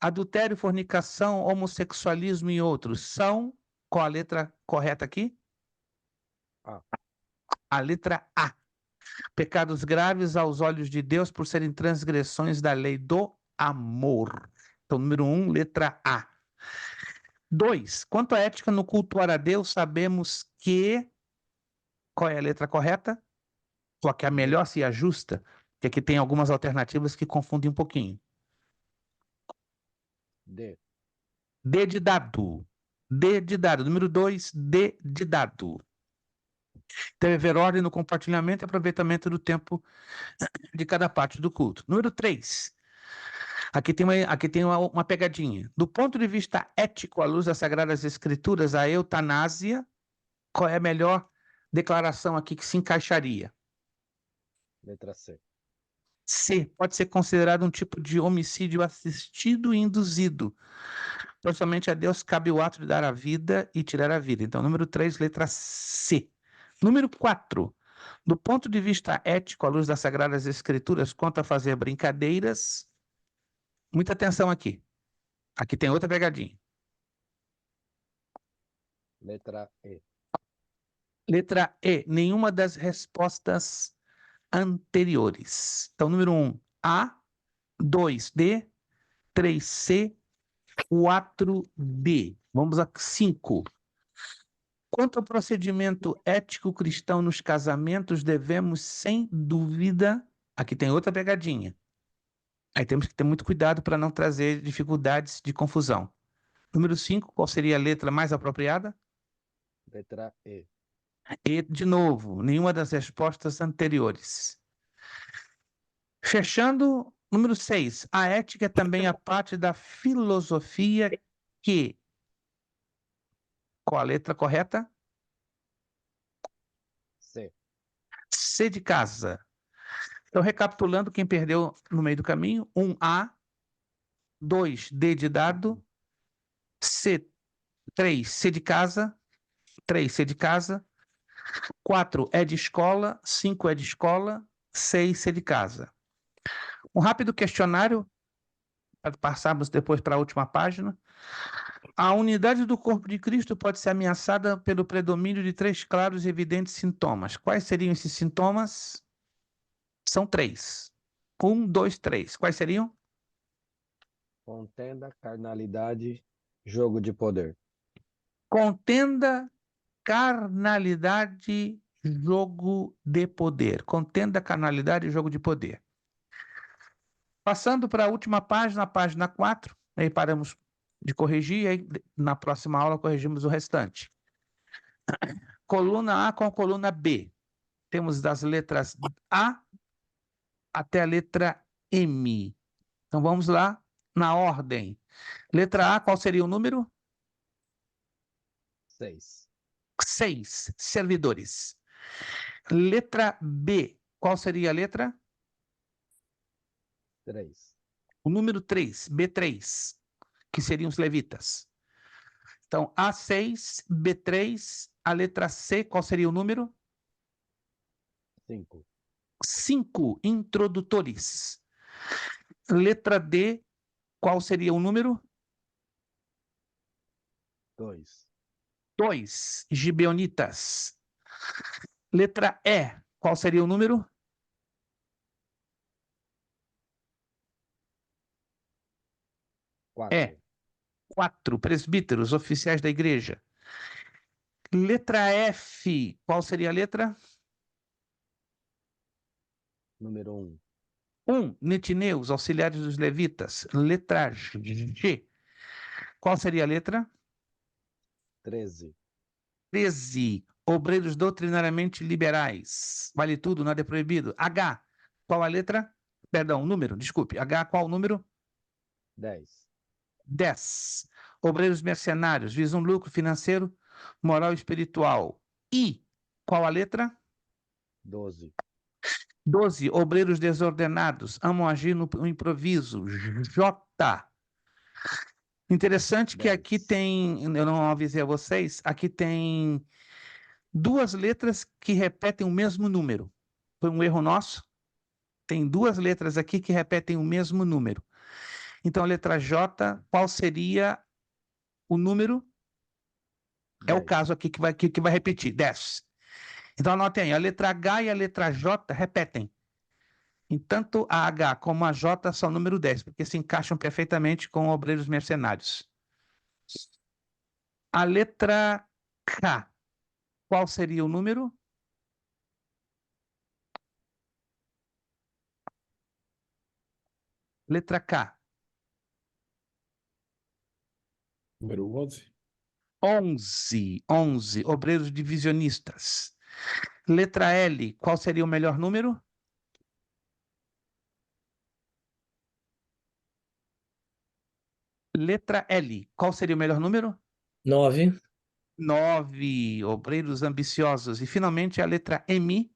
[SPEAKER 1] adultério, fornicação, homossexualismo e outros são... Qual a letra correta aqui?
[SPEAKER 5] A.
[SPEAKER 1] A letra A. Pecados graves aos olhos de Deus por serem transgressões da lei do amor. Então, número 1, letra A. 2, quanto à ética no cultuar a Deus, sabemos que... Qual é a letra correta? Qual que é a melhor, se a justa? Porque aqui tem algumas alternativas que confundem um pouquinho.
[SPEAKER 5] D.
[SPEAKER 1] D de dado. D de dado. Número 2, D de dado. Deve haver ordem no compartilhamento e aproveitamento do tempo de cada parte do culto. Número 3. Aqui tem uma pegadinha. Do ponto de vista ético, à luz das Sagradas Escrituras, a eutanásia, qual é a melhor declaração aqui que se encaixaria?
[SPEAKER 5] Letra C.
[SPEAKER 1] C. Pode ser considerado um tipo de homicídio assistido e induzido. Pois somente a Deus cabe o ato de dar a vida e tirar a vida. Então, número 3, letra C. Número 4. Do ponto de vista ético, à luz das Sagradas Escrituras, quanto a fazer brincadeiras... Muita atenção aqui. Aqui tem outra pegadinha.
[SPEAKER 5] Letra E.
[SPEAKER 1] Letra E. Nenhuma das respostas anteriores. Então, número 1, A. 2, D. 3, C. 4, D. Vamos a 5. Quanto ao procedimento ético cristão nos casamentos, devemos, sem dúvida... Aqui tem outra pegadinha. Aí temos que ter muito cuidado para não trazer dificuldades de confusão. Número 5, qual seria a letra mais apropriada?
[SPEAKER 5] Letra E.
[SPEAKER 1] E, de novo, nenhuma das respostas anteriores. Fechando, número 6. A ética é também a parte da filosofia que... Qual a letra correta?
[SPEAKER 5] C.
[SPEAKER 1] C de casa. Então, recapitulando, quem perdeu no meio do caminho: 1, A. 2, D de dado. C, 3, C de casa. 3, C de casa. 4 é de escola. 5 é de escola. 6, C de casa. Um rápido questionário, para passarmos depois para a última página. A unidade do corpo de Cristo pode ser ameaçada pelo predomínio de 3 claros e evidentes sintomas. Quais seriam esses sintomas? São 3. 1, 2, 3. Quais seriam?
[SPEAKER 5] Contenda, carnalidade, jogo de poder.
[SPEAKER 1] Contenda, carnalidade, jogo de poder. Contenda, carnalidade e jogo de poder. Passando para a última página, a página 4, aí paramos de corrigir, aí na próxima aula corrigimos o restante. Coluna A com a coluna B. Temos das letras A até a letra M. Então vamos lá na ordem. Letra A, qual seria o número?
[SPEAKER 5] 6.
[SPEAKER 1] 6, servidores. Letra B, qual seria a letra?
[SPEAKER 5] 3.
[SPEAKER 1] O número 3, B3, que seriam os levitas. Então, A6, B3, a letra C, qual seria o número?
[SPEAKER 5] 5.
[SPEAKER 1] 5, introdutores. Letra D, qual seria o número?
[SPEAKER 5] 2.
[SPEAKER 1] 2. Gibeonitas. Letra E. Qual seria o número?
[SPEAKER 5] Quatro.
[SPEAKER 1] 4. Presbíteros, oficiais da igreja. Letra F. Qual seria a letra?
[SPEAKER 5] Número 1.
[SPEAKER 1] 1. Netineus, auxiliares dos levitas. Letra G. Qual seria a letra?
[SPEAKER 5] 13.
[SPEAKER 1] 13. Obreiros doutrinariamente liberais. Vale tudo, nada é proibido. H. Qual a letra? Perdão, número, desculpe. H, qual o número?
[SPEAKER 5] 10.
[SPEAKER 1] 10. Obreiros mercenários, visam lucro financeiro, moral e espiritual. I. Qual a letra?
[SPEAKER 5] 12.
[SPEAKER 1] 12. Obreiros desordenados, amam agir no improviso. J. Interessante que aqui
[SPEAKER 5] 10.
[SPEAKER 1] tem, eu não avisei a vocês, aqui tem duas letras que repetem o mesmo número. Foi um erro nosso? Tem duas letras aqui que repetem o mesmo número. Então, a letra J, qual seria o número? É o
[SPEAKER 5] 10.
[SPEAKER 1] caso aqui que vai repetir, 10. Então, anotem aí, a letra H e a letra J repetem. E tanto a H como a J são número 10, porque se encaixam perfeitamente com obreiros mercenários. A letra K, qual seria o número? Letra K.
[SPEAKER 3] Número 11.
[SPEAKER 1] 11. Obreiros divisionistas. Letra L, qual seria o melhor número? Letra L, qual seria o melhor número?
[SPEAKER 2] 9.
[SPEAKER 1] 9. Obreiros ambiciosos. E finalmente a letra M.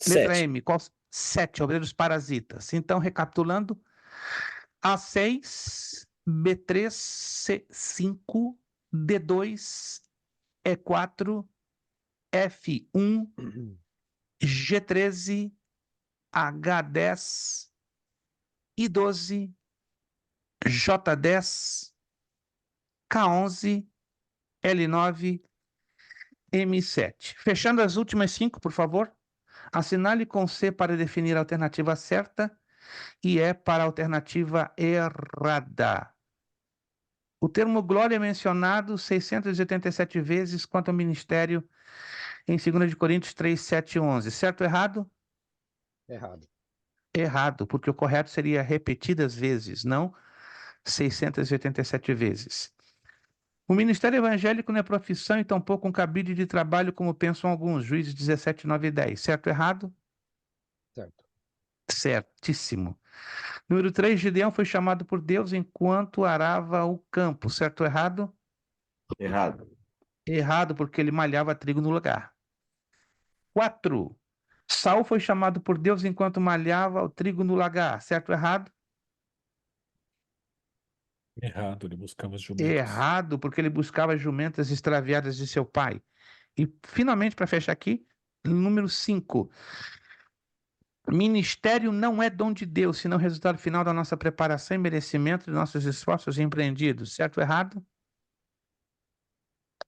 [SPEAKER 1] Letra
[SPEAKER 2] 7.
[SPEAKER 1] M, qual? 7. Obreiros parasitas. Então, recapitulando: A6, B3, C5, D2, E4, F1, G13, H10, I12, J10, K11, L9, M7. Fechando as últimas 5, por favor. Assinale com C para definir a alternativa certa e E para a alternativa errada. O termo glória é mencionado 687 vezes quanto ao ministério em 2 de Coríntios 3, 7 e 11. Certo ou errado?
[SPEAKER 5] Errado.
[SPEAKER 1] Errado, porque o correto seria repetidas vezes, não 687 vezes. O ministério evangélico não é profissão e tampouco um cabide de trabalho, como pensam alguns. Juízes 17, 9 e 10. Certo ou errado?
[SPEAKER 5] Certo.
[SPEAKER 1] Certíssimo. Número 3, Gideão foi chamado por Deus enquanto arava o campo. Certo ou errado?
[SPEAKER 4] Errado.
[SPEAKER 1] Errado, porque ele malhava trigo no lugar. 4, Saul foi chamado por Deus enquanto malhava o trigo no lagar. Certo ou errado?
[SPEAKER 3] Errado, ele buscava as jumentas.
[SPEAKER 1] Errado, porque ele buscava as jumentas extraviadas de seu pai. E, finalmente, para fechar aqui, número 5. Ministério não é dom de Deus, senão resultado final da nossa preparação e merecimento de nossos esforços empreendidos. Certo ou errado?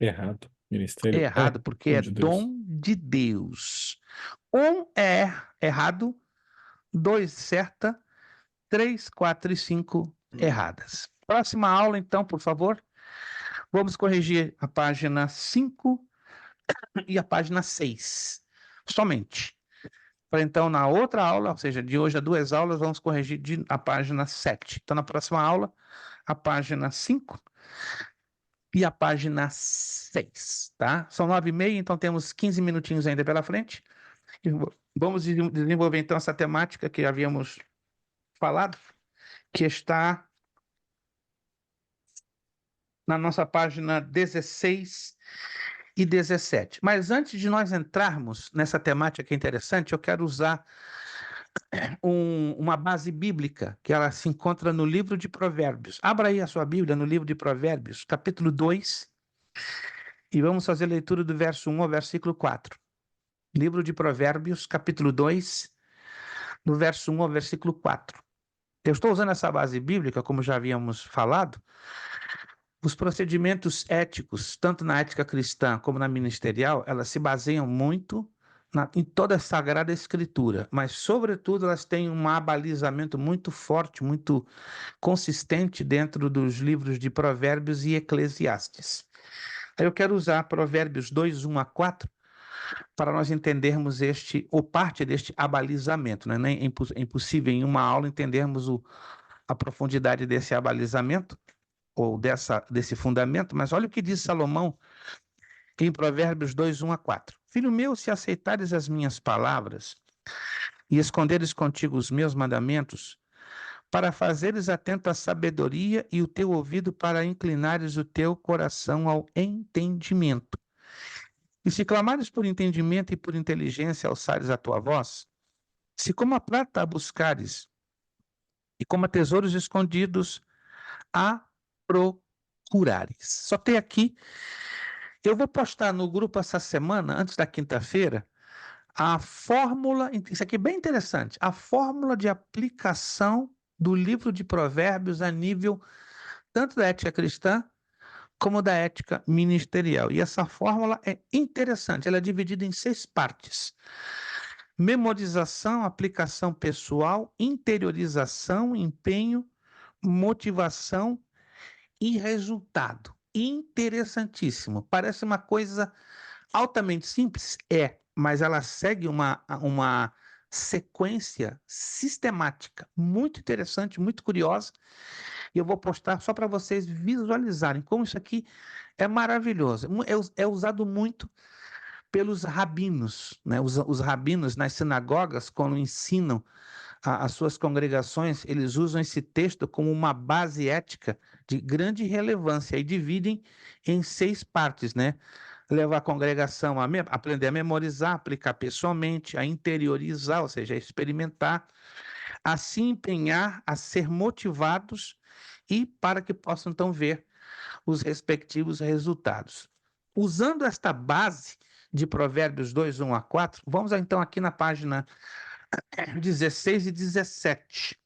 [SPEAKER 3] Errado. Ministério
[SPEAKER 1] Errado, porque
[SPEAKER 3] dom
[SPEAKER 1] é
[SPEAKER 3] de Deus.
[SPEAKER 1] dom de Deus. 1 é errado, 2 certa, 3, 4 e 5 erradas. Próxima aula, então, por favor. Vamos corrigir a página 5 e a página 6. Somente. Para então, na outra aula, ou seja, de hoje a 2 aulas, vamos corrigir a página 7. Então, na próxima aula, a página 5 e a página 6, tá? São 9h30, então temos 15 minutinhos ainda pela frente. E vamos desenvolver, então, essa temática que havíamos falado, que está na nossa página 16 e 17. Mas antes de nós entrarmos nessa temática que é interessante, eu quero usar uma base bíblica, que ela se encontra no livro de Provérbios. Abra aí a sua Bíblia no livro de Provérbios, capítulo 2, e vamos fazer a leitura do verso 1 ao versículo 4. Livro de Provérbios, capítulo 2, do verso 1 ao versículo 4. Eu estou usando essa base bíblica, como já havíamos falado, Os procedimentos éticos, tanto na ética cristã como na ministerial, elas se baseiam muito em toda a Sagrada Escritura, mas, sobretudo, elas têm um abalizamento muito forte, muito consistente dentro dos livros de Provérbios e Eclesiastes. Eu quero usar Provérbios 2, 1 a 4, para nós entendermos parte deste abalizamento, né? É impossível em uma aula entendermos a profundidade desse abalizamento, ou desse fundamento, mas olha o que diz Salomão em Provérbios 2, 1 a 4. Filho meu, se aceitares as minhas palavras e esconderes contigo os meus mandamentos, para fazeres atento à sabedoria e o teu ouvido para inclinares o teu coração ao entendimento. E se clamares por entendimento e por inteligência alçares a tua voz, se como a prata a buscares e como a tesouros escondidos a procurares. Só tem aqui, eu vou postar no grupo essa semana, antes da quinta-feira, a fórmula, isso aqui é bem interessante, a fórmula de aplicação do livro de Provérbios a nível tanto da ética cristã como da ética ministerial. E essa fórmula é interessante, ela é dividida em 6 partes. Memorização, aplicação pessoal, interiorização, empenho, motivação e resultado. Interessantíssimo. Parece uma coisa altamente simples? É, mas ela segue uma sequência sistemática muito interessante, muito curiosa, e eu vou postar só para vocês visualizarem como isso aqui é maravilhoso. É usado muito pelos rabinos, né? Os rabinos nas sinagogas, quando ensinam as suas congregações, eles usam esse texto como uma base ética de grande relevância e dividem em 6 partes, né? Levar a congregação a aprender a memorizar, aplicar pessoalmente, a interiorizar, ou seja, a experimentar, a se empenhar, a ser motivados e para que possam então ver os respectivos resultados. Usando esta base de Provérbios 2, 1 a 4, vamos então aqui na página 16 e 17.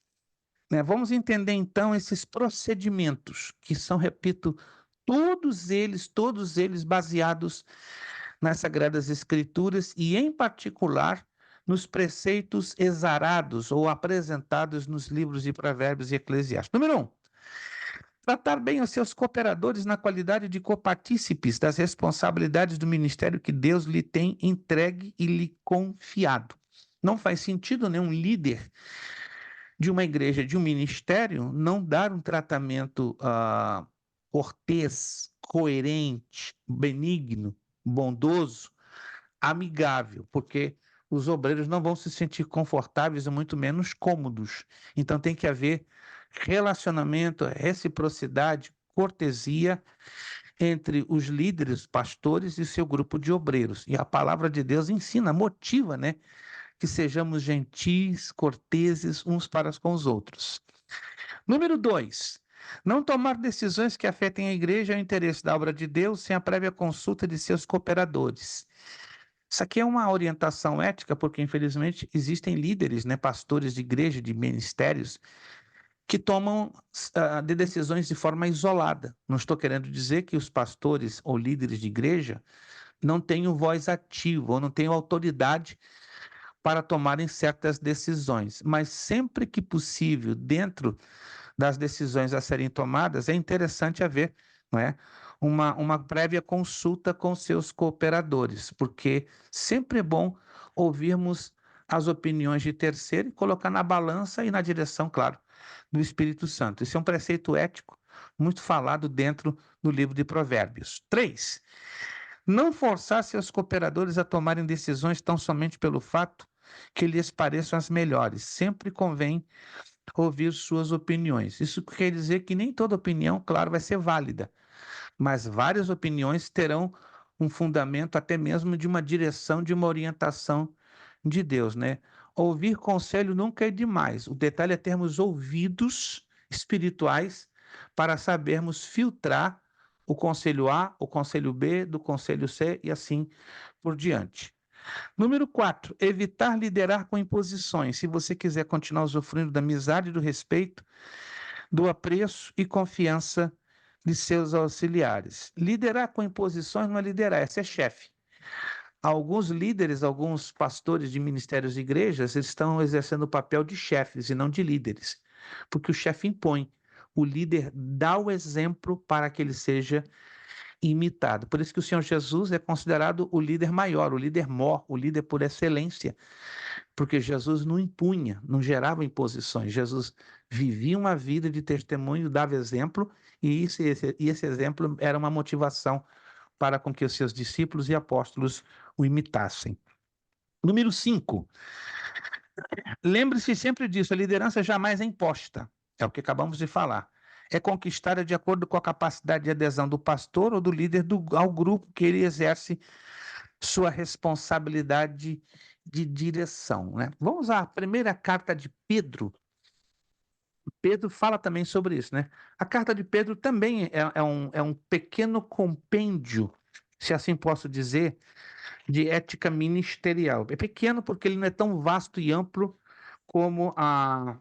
[SPEAKER 1] Né? Vamos entender então esses procedimentos, que são, repito, todos eles baseados nas Sagradas Escrituras e, em particular, nos preceitos exarados ou apresentados nos livros de Provérbios e Eclesiastes. Número 1. Tratar bem os seus cooperadores na qualidade de copartícipes das responsabilidades do ministério que Deus lhe tem entregue e lhe confiado. Não faz sentido nenhum líder de uma igreja, de um ministério, não dar um tratamento cortês, coerente, benigno, bondoso, amigável, porque os obreiros não vão se sentir confortáveis e muito menos cômodos. Então tem que haver relacionamento, reciprocidade, cortesia entre os líderes, pastores e seu grupo de obreiros. E a palavra de Deus ensina, motiva, né? Que sejamos gentis, corteses uns para com os outros. Número 2. Não tomar decisões que afetem a igreja e o interesse da obra de Deus sem a prévia consulta de seus cooperadores. Isso aqui é uma orientação ética, porque, infelizmente, existem líderes, né, pastores de igreja, de ministérios, que tomam de decisões de forma isolada. Não estou querendo dizer que os pastores ou líderes de igreja não tenham voz ativa ou não tenham autoridade para tomarem certas decisões, mas sempre que possível, dentro das decisões a serem tomadas, é interessante haver, não é, uma prévia consulta com seus cooperadores, porque sempre é bom ouvirmos as opiniões de terceiro e colocar na balança e na direção, claro, do Espírito Santo. Isso é um preceito ético muito falado dentro do livro de Provérbios. 3. Não forçar seus cooperadores a tomarem decisões tão somente pelo fato que lhes pareçam as melhores. Sempre convém ouvir suas opiniões. Isso quer dizer que nem toda opinião, claro, vai ser válida, mas várias opiniões terão um fundamento até mesmo de uma direção, de uma orientação de Deus, né? Ouvir conselho nunca é demais. O detalhe é termos ouvidos espirituais para sabermos filtrar o conselho A, o conselho B, do conselho C e assim por diante. Número 4, evitar liderar com imposições. Se você quiser continuar usufruindo da amizade, do respeito, do apreço e confiança de seus auxiliares. Liderar com imposições não é liderar, é ser chefe. Alguns líderes, alguns pastores de ministérios de igrejas, eles estão exercendo o papel de chefes e não de líderes, porque o chefe impõe, o líder dá o exemplo para que ele seja imitado. Por isso que o Senhor Jesus é considerado o líder maior, o líder mor, o líder por excelência, porque Jesus não impunha, não gerava imposições. Jesus vivia uma vida de testemunho, dava exemplo, e esse exemplo era uma motivação para com que os seus discípulos e apóstolos o imitassem. Número 5. Lembre-se sempre disso, a liderança jamais é imposta. É o que acabamos de falar. É conquistada de acordo com a capacidade de adesão do pastor ou do líder ao grupo que ele exerce sua responsabilidade de direção, né? Vamos à primeira carta de Pedro. Pedro fala também sobre isso, né? A carta de Pedro também é um pequeno compêndio, se assim posso dizer, de ética ministerial. É pequeno porque ele não é tão vasto e amplo como a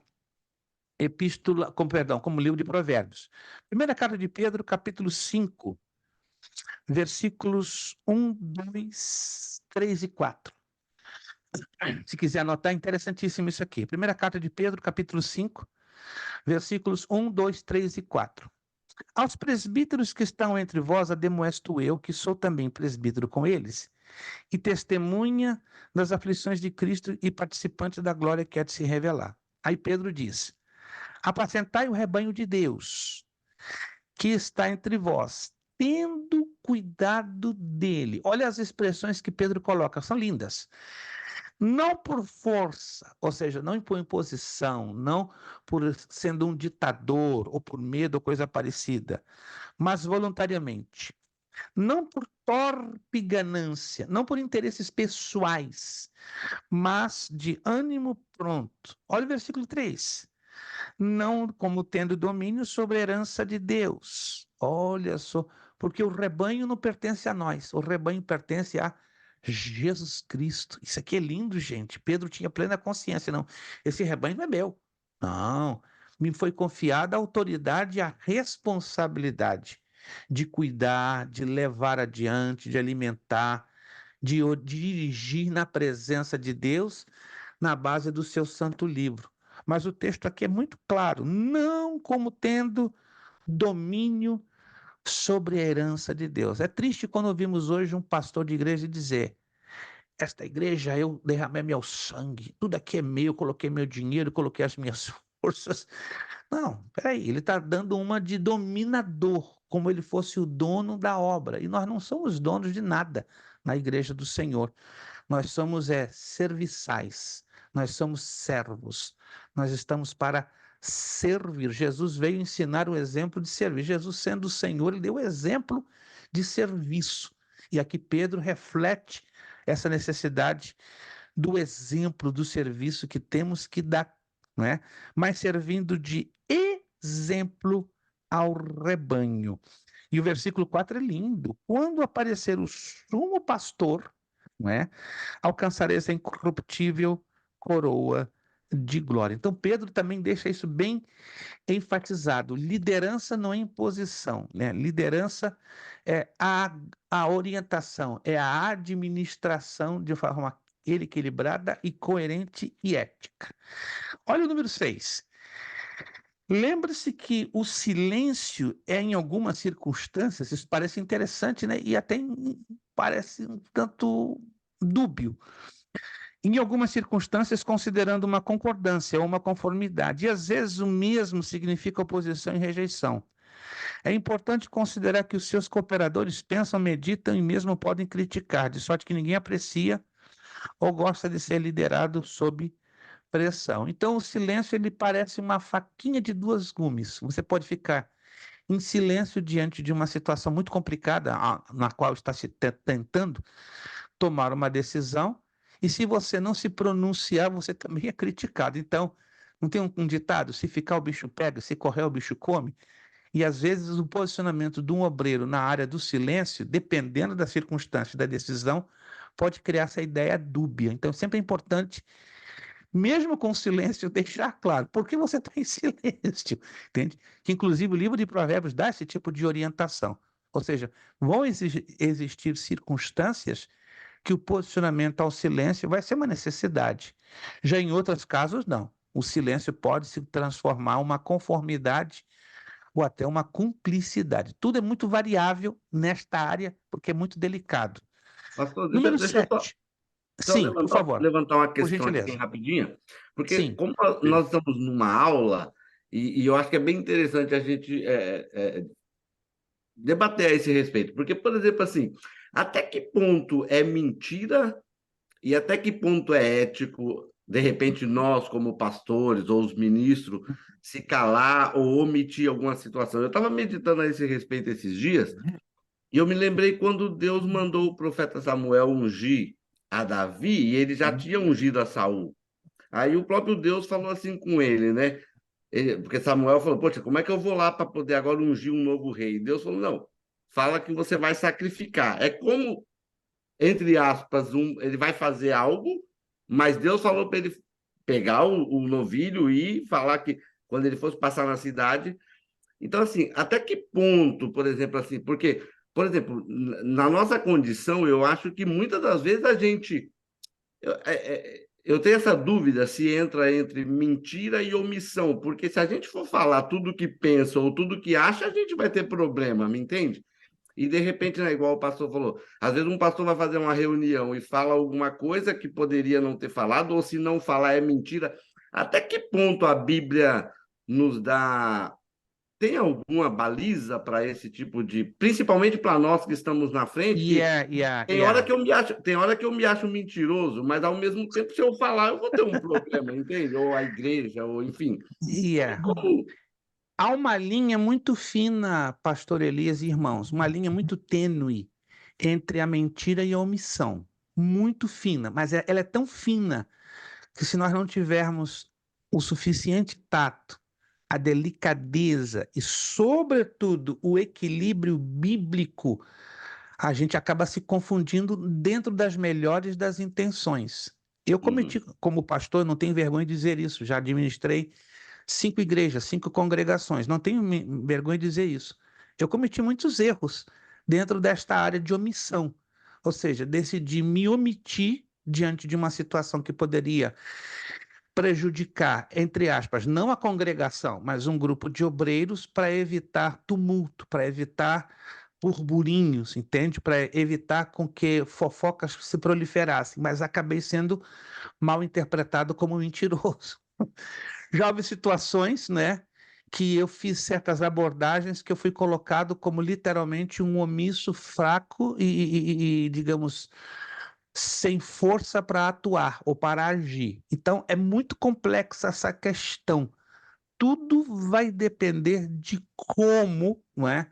[SPEAKER 1] epístola, como o livro de Provérbios. Primeira carta de Pedro, capítulo 5, versículos 1, 2, 3 e 4. Se quiser anotar, é interessantíssimo isso aqui. Primeira carta de Pedro, capítulo 5, versículos 1, 2, 3 e 4. Aos presbíteros que estão entre vós, ademoesto eu, que sou também presbítero com eles, e testemunha das aflições de Cristo e participante da glória que há de se revelar. Aí Pedro diz: apacentai o rebanho de Deus, que está entre vós, tendo cuidado dele. Olha as expressões que Pedro coloca, são lindas. Não por força, ou seja, não por imposição, não por sendo um ditador, ou por medo, ou coisa parecida, mas voluntariamente. Não por torpe ganância, não por interesses pessoais, mas de ânimo pronto. Olha o versículo 3. Não como tendo domínio sobre a herança de Deus. Olha só, porque o rebanho não pertence a nós, o rebanho pertence a Jesus Cristo. Isso aqui é lindo, gente. Pedro tinha plena consciência, não. Esse rebanho não é meu. Não. Me foi confiada a autoridade e a responsabilidade de cuidar, de levar adiante, de alimentar, de dirigir na presença de Deus, na base do seu santo livro. Mas o texto aqui é muito claro, não como tendo domínio sobre a herança de Deus. É triste quando ouvimos hoje um pastor de igreja dizer: esta igreja eu derramei meu sangue, tudo aqui é meu, coloquei meu dinheiro, coloquei as minhas forças. Não, peraí, ele está dando uma de dominador, como ele fosse o dono da obra. E nós não somos donos de nada na igreja do Senhor. Nós somos serviçais, nós somos servos, nós estamos para servir. Jesus veio ensinar o exemplo de servir. Jesus, sendo o Senhor, ele deu o exemplo de serviço. E aqui Pedro reflete essa necessidade do exemplo do serviço que temos que dar, não é? Mas servindo de exemplo ao rebanho. E o versículo 4 é lindo. Quando aparecer o sumo pastor, não é? Alcançareis a incorruptível coroa de glória. Então Pedro também deixa isso bem enfatizado. Liderança não é imposição, né? Liderança é a orientação, é a administração de forma equilibrada e coerente e ética. Olha o número 6. Lembre-se que o silêncio é, em algumas circunstâncias, isso parece interessante, né? E até parece um tanto dúbio. Em algumas circunstâncias, considerando uma concordância ou uma conformidade, e às vezes o mesmo significa oposição e rejeição. É importante considerar que os seus cooperadores pensam, meditam e mesmo podem criticar, de sorte que ninguém aprecia ou gosta de ser liderado sob pressão. Então, o silêncio ele parece uma faquinha de duas gumes. Você pode ficar em silêncio diante de uma situação muito complicada, na qual está se tentando tomar uma decisão, e se você não se pronunciar, você também é criticado. Então, não tem um ditado: se ficar o bicho pega, se correr o bicho come? E às vezes o posicionamento de um obreiro na área do silêncio, dependendo da circunstância da decisão, pode criar essa ideia dúbia. Então, sempre é importante mesmo com silêncio, deixar claro por que você está em silêncio, entende? Que, inclusive, o livro de Provérbios dá esse tipo de orientação. Ou seja, vão existir circunstâncias que o posicionamento ao silêncio vai ser uma necessidade. Já em outros casos, não. O silêncio pode se transformar em uma conformidade ou até uma cumplicidade. Tudo é muito variável nesta área, porque é muito delicado.
[SPEAKER 4] Pastor,
[SPEAKER 1] Número
[SPEAKER 4] deixa eu só
[SPEAKER 1] 7. Sim, por favor,
[SPEAKER 4] levantar uma
[SPEAKER 1] por
[SPEAKER 4] questão aqui bem
[SPEAKER 1] gentileza.
[SPEAKER 4] rapidinha, porque
[SPEAKER 1] Sim.
[SPEAKER 4] como nós estamos numa aula, e eu acho que é bem interessante a gente debater a esse respeito, porque, por exemplo, assim, até que ponto é mentira e até que ponto é ético, de repente, nós, como pastores ou os ministros, se calar ou omitir alguma situação? Eu estava meditando a esse respeito esses dias, e eu me lembrei quando Deus mandou o profeta Samuel ungir a Davi, e ele já tinha ungido a Saul. Aí o próprio Deus falou assim com ele, né? Porque Samuel falou: poxa, como é que eu vou lá para poder agora ungir um novo rei? Deus falou: não, fala que você vai sacrificar. É como, entre aspas, ele vai fazer algo, mas Deus falou para ele pegar o novilho e falar que quando ele fosse passar na cidade. Então, assim, até que ponto, por exemplo, assim, porque, por exemplo, na nossa condição, eu acho que muitas das vezes a gente. Eu tenho essa dúvida se entra entre mentira e omissão, porque se a gente for falar tudo que pensa ou tudo que acha, a gente vai ter problema, me entende? E de repente, né, igual o pastor falou, às vezes um pastor vai fazer uma reunião e fala alguma coisa que poderia não ter falado, ou se não falar é mentira. Até que ponto a Bíblia nos dá. Tem alguma baliza para esse tipo de. Principalmente para nós que estamos na frente, que tem hora que eu me acho mentiroso, mas ao mesmo tempo, se eu falar, eu vou ter um problema, entende? Ou a igreja, ou enfim. Como.
[SPEAKER 1] Há uma linha muito fina, pastor Elias e irmãos, uma linha muito tênue entre a mentira e a omissão. Muito fina, mas ela é tão fina que se nós não tivermos o suficiente tato, a delicadeza e, sobretudo, o equilíbrio bíblico, a gente acaba se confundindo dentro das melhores das intenções. Eu cometi, como pastor, não tenho vergonha de dizer isso, já administrei 5 igrejas, 5 congregações, não tenho vergonha de dizer isso. Eu cometi muitos erros dentro desta área de omissão, ou seja, decidi me omitir diante de uma situação que poderia prejudicar, entre aspas, não a congregação, mas um grupo de obreiros para evitar tumulto, para evitar burburinhos, entende? Para evitar com que fofocas se proliferassem, mas acabei sendo mal interpretado como mentiroso. Já houve situações, né, que eu fiz certas abordagens que eu fui colocado como literalmente um omisso fraco e digamos, sem força para atuar ou para agir. Então, é muito complexa essa questão. Tudo vai depender de como, não é,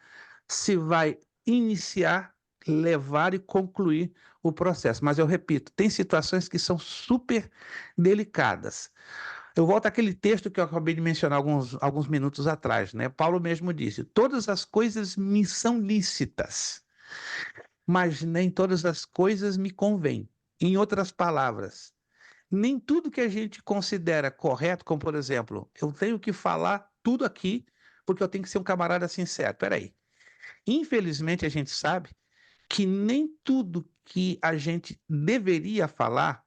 [SPEAKER 1] se vai iniciar, levar e concluir o processo. Mas eu repito, tem situações que são super delicadas. Eu volto àquele texto que eu acabei de mencionar alguns minutos atrás, né? Paulo mesmo disse: todas as coisas me são lícitas, mas nem todas as coisas me convêm. Em outras palavras, nem tudo que a gente considera correto, como por exemplo, eu tenho que falar tudo aqui porque eu tenho que ser um camarada sincero. Peraí. Infelizmente, a gente sabe que nem tudo que a gente deveria falar,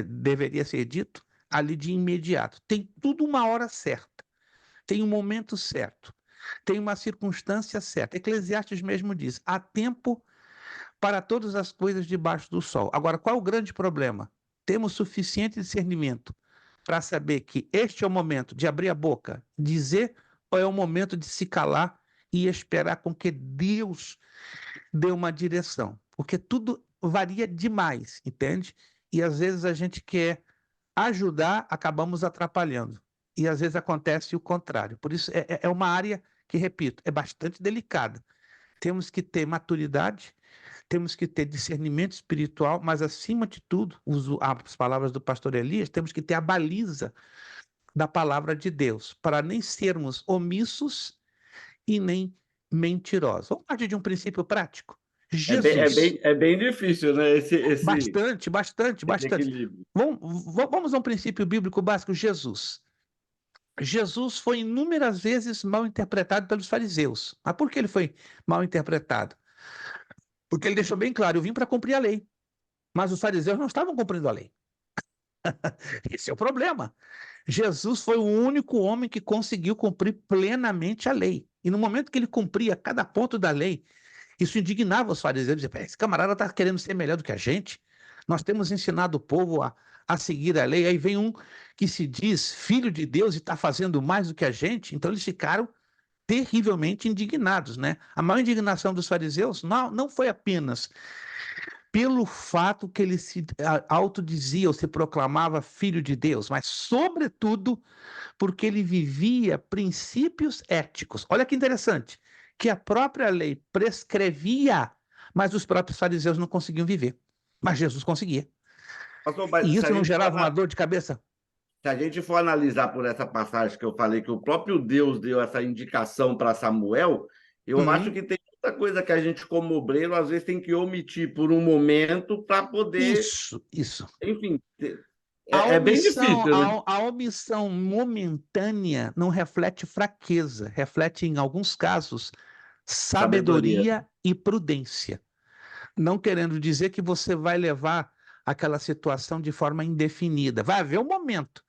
[SPEAKER 1] deveria ser dito ali de imediato. Tem tudo uma hora certa, tem um momento certo, tem uma circunstância certa. Eclesiastes mesmo diz: há tempo para todas as coisas debaixo do sol. Agora, qual é o grande problema? Temos suficiente discernimento para saber que este é o momento de abrir a boca, dizer, ou é o momento de se calar e esperar com que Deus dê uma direção. Porque tudo varia demais, entende? E às vezes a gente quer ajudar, acabamos atrapalhando. E às vezes acontece o contrário. Por isso, é uma área que, repito, é bastante delicada. Temos que ter maturidade, temos que ter discernimento espiritual, mas, acima de tudo, uso as palavras do pastor Elias, temos que ter a baliza da palavra de Deus, para nem sermos omissos e nem mentirosos. Vamos partir de um princípio prático. Jesus.
[SPEAKER 4] É bem difícil, né? Esse
[SPEAKER 1] Bastante.
[SPEAKER 4] equilíbrio.
[SPEAKER 1] Vamos a um princípio bíblico básico, Jesus. Jesus foi inúmeras vezes mal interpretado pelos fariseus. Mas por que ele foi mal interpretado? Porque ele deixou bem claro, eu vim para cumprir a lei. Mas os fariseus não estavam cumprindo a lei. Esse é o problema. Jesus foi o único homem que conseguiu cumprir plenamente a lei. E no momento que ele cumpria cada ponto da lei, isso indignava os fariseus. Diziam, esse camarada está querendo ser melhor do que a gente. Nós temos ensinado o povo a seguir a lei. Aí vem um que se diz filho de Deus e está fazendo mais do que a gente. Então eles ficaram terrivelmente indignados, né? A maior indignação dos fariseus não foi apenas pelo fato que ele se autodizia ou se proclamava filho de Deus, mas sobretudo porque ele vivia princípios éticos. Olha que interessante, que a própria lei prescrevia, mas os próprios fariseus não conseguiam viver. Mas Jesus conseguia.
[SPEAKER 4] Pastor, mas
[SPEAKER 1] E
[SPEAKER 4] se
[SPEAKER 1] isso
[SPEAKER 4] a
[SPEAKER 1] não
[SPEAKER 4] gente for
[SPEAKER 1] gerava uma dor de cabeça?
[SPEAKER 4] Se a gente for analisar por essa passagem que eu falei, que o próprio Deus deu essa indicação para Samuel, eu acho que tem muita coisa que a gente, como obreiro, às vezes tem que omitir por um momento para poder,
[SPEAKER 1] Isso.
[SPEAKER 4] enfim,
[SPEAKER 1] A
[SPEAKER 4] bem
[SPEAKER 1] omissão,
[SPEAKER 4] difícil, né?
[SPEAKER 1] a omissão momentânea não reflete fraqueza, reflete, em alguns casos,
[SPEAKER 4] Sabedoria.
[SPEAKER 1] sabedoria e prudência. Não querendo dizer que você vai levar aquela situação de forma indefinida. Vai haver um momento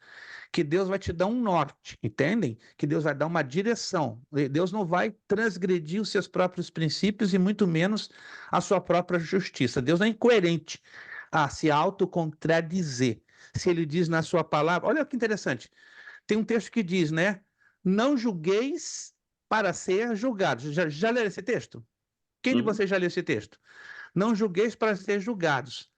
[SPEAKER 1] que Deus vai te dar um norte, entendem? Que Deus vai dar uma direção. Deus não vai transgredir os seus próprios princípios e muito menos a sua própria justiça. Deus não é incoerente a se autocontradizer. Se ele diz na sua palavra, olha que interessante, tem um texto que diz, né? Não julgueis para ser julgados. Já leram esse texto? Quem de vocês já leu esse texto? Não julgueis para ser julgados.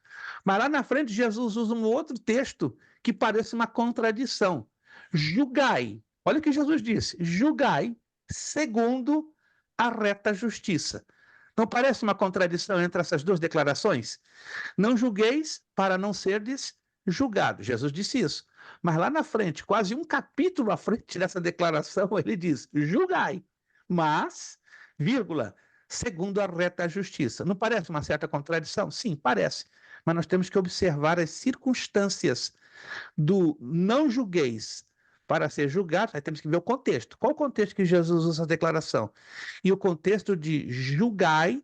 [SPEAKER 1] Mas lá na frente, Jesus usa um outro texto que parece uma contradição. Julgai. Olha o que Jesus disse. Julgai segundo a reta justiça. Não parece uma contradição entre essas duas declarações? Não julgueis para não serdes julgados. Jesus disse isso. Mas lá na frente, quase um capítulo à frente dessa declaração, ele diz: julgai, mas, vírgula, segundo a reta justiça. Não parece uma certa contradição? Sim, parece. Mas nós temos que observar as circunstâncias do não julgueis para ser julgado, aí temos que ver o contexto. Qual o contexto que Jesus usa essa declaração? E o contexto de julgai,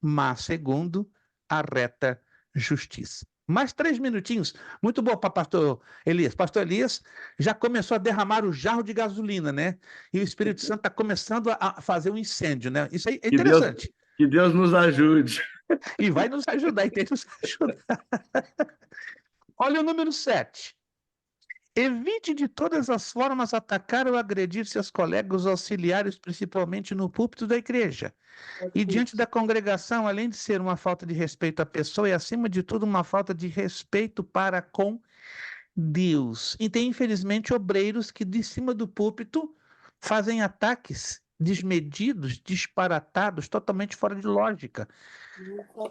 [SPEAKER 1] mas segundo a reta justiça. Mais 3 minutinhos. Muito bom para pastor Elias. Pastor Elias já começou a derramar o jarro de gasolina, né? E o Espírito Santo está começando a fazer um incêndio, né? Isso aí é interessante.
[SPEAKER 4] Que Deus nos ajude.
[SPEAKER 1] E vai nos ajudar, e tem que nos ajudar. Olha o número 7. Evite de todas as formas atacar ou agredir seus colegas auxiliares, principalmente no púlpito da igreja. E diante da congregação, além de ser uma falta de respeito à pessoa, é acima de tudo uma falta de respeito para com Deus. E tem, infelizmente, obreiros que de cima do púlpito fazem ataques desmedidos, disparatados, totalmente fora de lógica.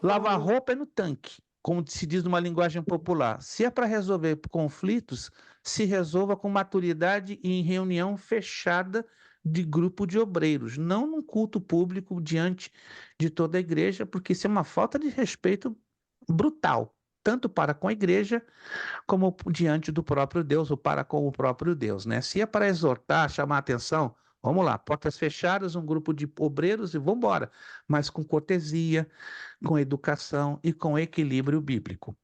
[SPEAKER 1] Lavar roupa é no tanque, como se diz numa linguagem popular. Se é para resolver conflitos, se resolva com maturidade e em reunião fechada de grupo de obreiros, não num culto público diante de toda a igreja, porque isso é uma falta de respeito brutal, tanto para com a igreja como diante do próprio Deus, ou para com o próprio Deus, né? Se é para exortar, chamar a atenção, vamos lá, portas fechadas, um grupo de obreiros e vamos embora, mas com cortesia, com educação e com equilíbrio bíblico.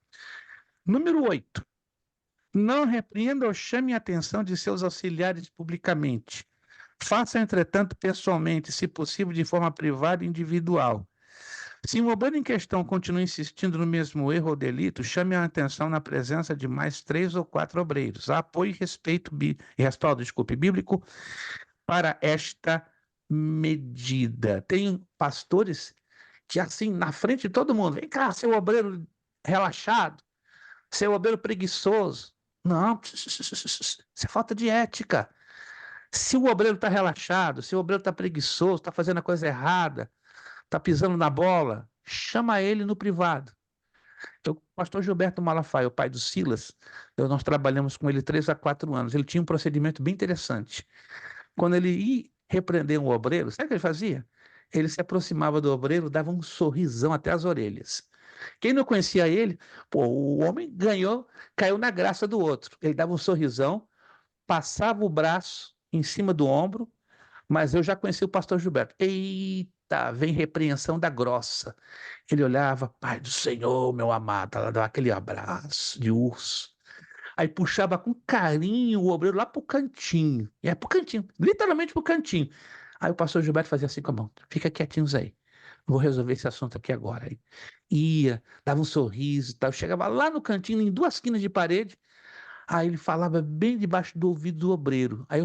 [SPEAKER 1] Número 8. Não repreenda ou chame a atenção de seus auxiliares publicamente. Faça, entretanto, pessoalmente, se possível, de forma privada e individual. Se um obreiro em questão continua insistindo no mesmo erro ou delito, chame a atenção na presença de mais 3 ou 4 obreiros. Há apoio e respaldo bíblico para esta medida. Tem pastores que, assim, na frente de todo mundo, vem cá, seu obreiro relaxado, seu obreiro preguiçoso. Não, isso é falta de ética. Se o obreiro está relaxado, se o obreiro está preguiçoso, está fazendo a coisa errada, está pisando na bola, chama ele no privado. O pastor Gilberto Malafaia, o pai do Silas, nós trabalhamos com ele 3 a 4 anos. Ele tinha um procedimento bem interessante. Quando ele ia repreender um obreiro, sabe o que ele fazia? ele se aproximava do obreiro, dava um sorrisão até as orelhas. Quem não conhecia ele, pô, o homem caiu na graça do outro. Ele dava um sorrisão, passava o braço em cima do ombro, mas eu já conheci o pastor Gilberto. Eita, vem repreensão da grossa. Ele olhava, Pai do Senhor, meu amado, ela dava aquele abraço de urso. Aí puxava com carinho o obreiro lá pro cantinho. Pro cantinho, literalmente pro cantinho. Aí o pastor Gilberto fazia assim com a mão: fica quietinhos aí. Vou resolver esse assunto aqui agora. Aí ia, dava um sorriso e tal. Chegava lá no cantinho, em 2 quinas de parede. Aí ele falava bem debaixo do ouvido do obreiro. Aí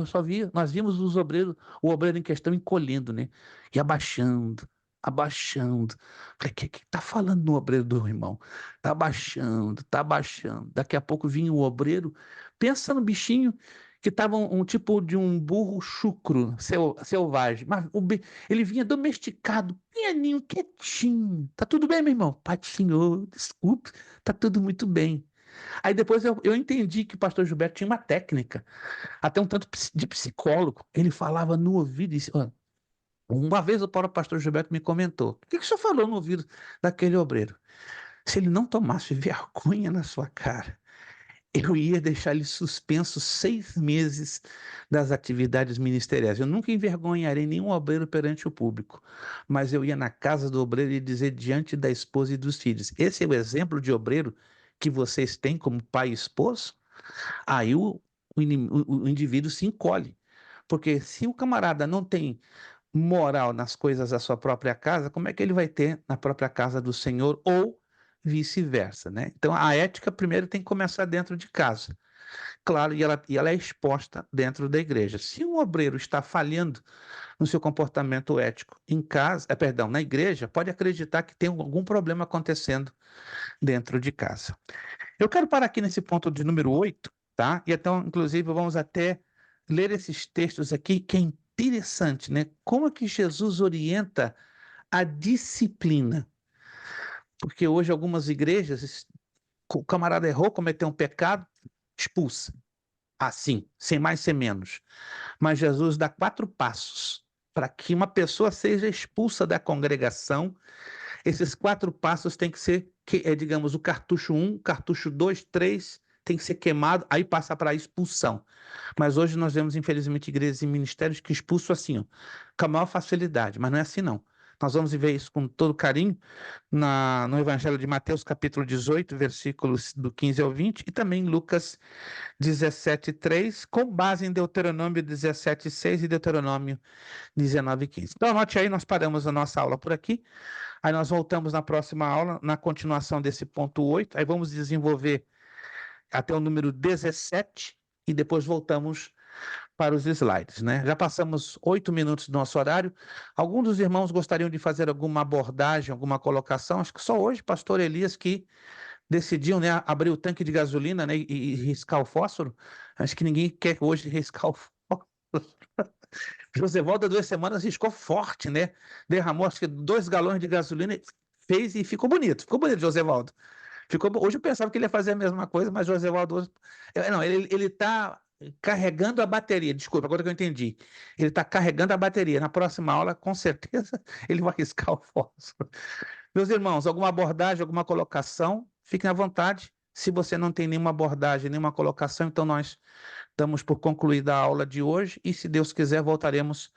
[SPEAKER 1] nós vimos o obreiro em questão encolhendo, né? E abaixando, abaixando. Falei, que tá falando no obreiro do irmão? Tá abaixando, tá abaixando. Daqui a pouco vinha o obreiro, pensa no bichinho que tava um tipo de um burro chucro, selvagem. Mas ele vinha domesticado, pianinho, quietinho. Tá tudo bem, meu irmão? Pai do Senhor, desculpe, tá tudo muito bem. Aí depois eu entendi que o pastor Gilberto tinha uma técnica, até um tanto de psicólogo. Ele falava no ouvido e disse, uma vez o próprio pastor Gilberto me comentou: o que o senhor falou no ouvido daquele obreiro? Se ele não tomasse vergonha na sua cara, eu ia deixar ele suspenso 6 meses das atividades ministeriais. Eu nunca envergonharei nenhum obreiro perante o público, mas eu ia na casa do obreiro e dizer diante da esposa e dos filhos: esse é o exemplo de obreiro que vocês têm como pai e esposo? Aí o indivíduo se encolhe. Porque se o camarada não tem moral nas coisas da sua própria casa, como é que ele vai ter na própria casa do Senhor ou vice-versa, né? Então a ética primeiro tem que começar dentro de casa. Claro, e ela é exposta dentro da igreja. Se um obreiro está falhando no seu comportamento ético em casa, na igreja, pode acreditar que tem algum problema acontecendo dentro de casa. Eu quero parar aqui nesse ponto de número 8, tá? E então, inclusive, vamos até ler esses textos aqui, que é interessante, né? Como é que Jesus orienta a disciplina? Porque hoje algumas igrejas, o camarada errou, cometeu um pecado, expulsa. Assim, sem mais, sem menos. Mas Jesus dá 4 passos para que uma pessoa seja expulsa da congregação. Esses 4 passos têm que ser, digamos, o cartucho 1, cartucho 2, 3, tem que ser queimado, aí passa para a expulsão. Mas hoje nós vemos, infelizmente, igrejas e ministérios que expulsam assim, ó, com a maior facilidade, mas não é assim não. Nós vamos ver isso com todo carinho no Evangelho de Mateus, capítulo 18, versículos do 15 ao 20, e também em Lucas 17:3, com base em Deuteronômio 17:6 e Deuteronômio 19:15. Então anote aí, nós paramos a nossa aula por aqui. Aí nós voltamos na próxima aula, na continuação desse ponto 8. Aí vamos desenvolver até o número 17 e depois voltamos para os slides, né? Já passamos 8 minutos do nosso horário. Alguns dos irmãos gostariam de fazer alguma abordagem, alguma colocação? Acho que só hoje, pastor Elias, que decidiu, né, abrir o tanque de gasolina, né, e riscar o fósforo. Acho que ninguém quer hoje riscar o fósforo. Josevaldo, há 2 semanas, riscou forte, né? Derramou, acho que 2 galões de gasolina, fez e ficou bonito. Ficou bonito, Josevaldo. Hoje eu pensava que ele ia fazer a mesma coisa, mas Josevaldo hoje... Não, ele está carregando a bateria. Desculpa, agora que eu entendi. Ele está carregando a bateria. Na próxima aula, com certeza, ele vai riscar o fósforo. Meus irmãos, alguma abordagem, alguma colocação? Fiquem à vontade. Se você não tem nenhuma abordagem, nenhuma colocação, então nós damos por concluída a aula de hoje e, se Deus quiser, voltaremos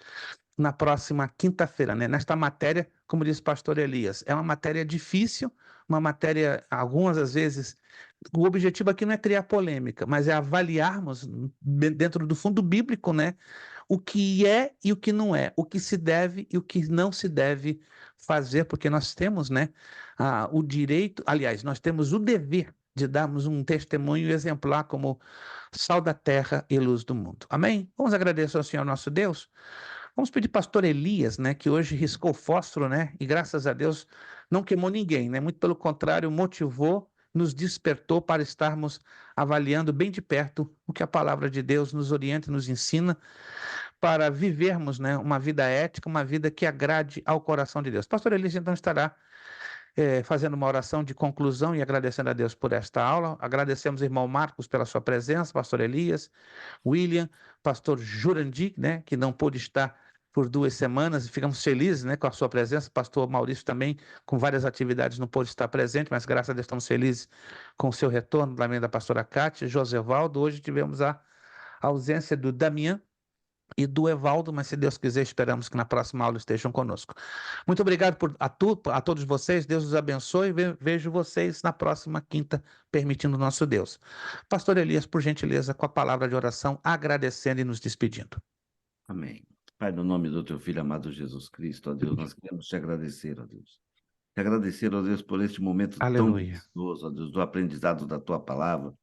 [SPEAKER 1] na próxima quinta-feira, né? Nesta matéria, como disse o pastor Elias, é uma matéria difícil, uma matéria, algumas às vezes, o objetivo aqui não é criar polêmica, mas é avaliarmos dentro do fundo bíblico, né? O que é e o que não é, o que se deve e o que não se deve fazer, porque nós temos, né, o direito, aliás, nós temos o dever de darmos um testemunho exemplar como sal da terra e luz do mundo. Amém? Vamos agradecer ao Senhor nosso Deus. Vamos pedir pastor Elias, né, que hoje riscou fósforo, né, e graças a Deus não queimou ninguém, né, muito pelo contrário, motivou, nos despertou para estarmos avaliando bem de perto o que a palavra de Deus nos orienta e nos ensina para vivermos, né, uma vida ética, uma vida que agrade ao coração de Deus. Pastor Elias então estará fazendo uma oração de conclusão e agradecendo a Deus por esta aula. Agradecemos ao irmão Marcos pela sua presença, pastor Elias, William, pastor Jurandir, né, que não pôde estar por 2 semanas e ficamos felizes, né, com a sua presença. Pastor Maurício também, com várias atividades, não pôde estar presente, mas graças a Deus estamos felizes com o seu retorno, também da pastora Cátia, Josevaldo. Hoje tivemos a ausência do Damian e do Evaldo, mas se Deus quiser, esperamos que na próxima aula estejam conosco. Muito obrigado a todos vocês, Deus os abençoe, vejo vocês na próxima quinta, permitindo o nosso Deus. Pastor Elias, por gentileza, com a palavra de oração, agradecendo e nos despedindo.
[SPEAKER 4] Amém. Pai, no nome do teu Filho amado Jesus Cristo, ó Deus, nós queremos te agradecer, ó Deus. Te agradecer, ó Deus, por este momento tão
[SPEAKER 1] Aleluia.
[SPEAKER 4] gostoso, ó Deus, do aprendizado da tua palavra.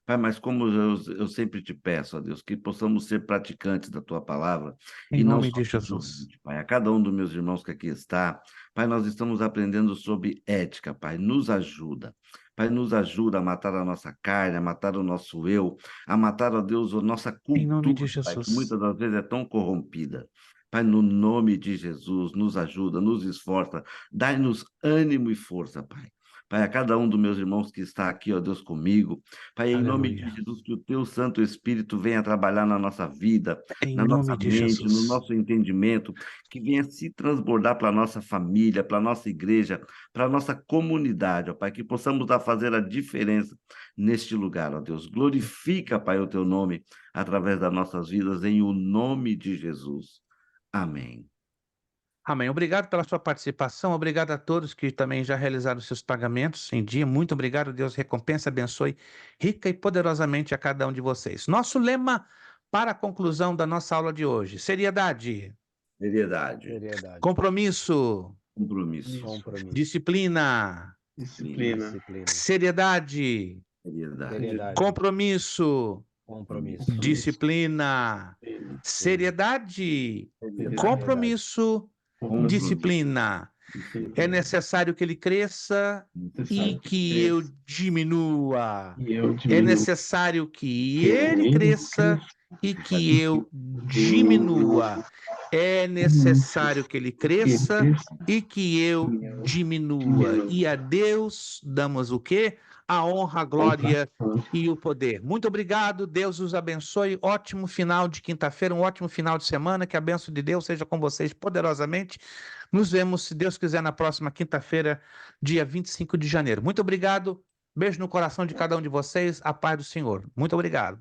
[SPEAKER 4] Pai, mas como eu sempre te peço, ó Deus, que possamos ser praticantes da tua palavra
[SPEAKER 1] Em
[SPEAKER 4] e não
[SPEAKER 1] nome
[SPEAKER 4] só
[SPEAKER 1] de Jesus.
[SPEAKER 4] ouvinte, Pai. A cada um dos meus irmãos que aqui está, Pai, nós estamos aprendendo sobre ética, Pai, nos ajuda. Pai, nos ajuda a matar a nossa carne, a matar o nosso eu, a matar, ó Deus, a nossa
[SPEAKER 1] Em nome de
[SPEAKER 4] cultura, Pai, que
[SPEAKER 1] Jesus.
[SPEAKER 4] muitas das vezes é tão corrompida. Pai, no nome de Jesus, nos ajuda, nos esforça, dai-nos ânimo e força, Pai. Pai, a cada um dos meus irmãos que está aqui, ó Deus, comigo, Pai, em nome de
[SPEAKER 1] Aleluia.
[SPEAKER 4] Jesus, que o teu Santo Espírito venha trabalhar na nossa vida,
[SPEAKER 1] Em
[SPEAKER 4] na nossa
[SPEAKER 1] nome de
[SPEAKER 4] mente, no
[SPEAKER 1] Jesus.
[SPEAKER 4] nosso entendimento, que venha se transbordar para a nossa família, para a nossa igreja, para a nossa comunidade, ó Pai, que possamos fazer a diferença neste lugar, ó Deus. Glorifica, Pai, o teu nome através das nossas vidas, em o nome de Jesus. Amém.
[SPEAKER 1] Amém. Obrigado pela sua participação, obrigado a todos que também já realizaram seus pagamentos em dia. Muito obrigado, Deus recompensa, abençoe rica e poderosamente a cada um de vocês. Nosso lema para a conclusão da nossa aula de hoje: seriedade,
[SPEAKER 4] Seriedade,
[SPEAKER 5] Seriedade.
[SPEAKER 1] compromisso,
[SPEAKER 4] compromisso,
[SPEAKER 5] Compromisso.
[SPEAKER 1] disciplina,
[SPEAKER 6] Disciplina.
[SPEAKER 5] Disciplina.
[SPEAKER 1] seriedade,
[SPEAKER 4] seriedade,
[SPEAKER 5] Seriedade.
[SPEAKER 1] compromisso,
[SPEAKER 5] Compromisso.
[SPEAKER 1] disciplina, seriedade, compromisso, disciplina. É necessário que ele cresça e que eu diminua. É necessário que ele cresça e que eu diminua. É necessário que ele cresça e que eu diminua. E a Deus damos o quê? A honra, a glória e o poder. Muito obrigado, Deus os abençoe. Ótimo final de quinta-feira, um ótimo final de semana. Que a bênção de Deus seja com vocês poderosamente. Nos vemos, se Deus quiser, na próxima quinta-feira, dia 25 de janeiro. Muito obrigado. Beijo no coração de cada um de vocês. A paz do Senhor. Muito obrigado.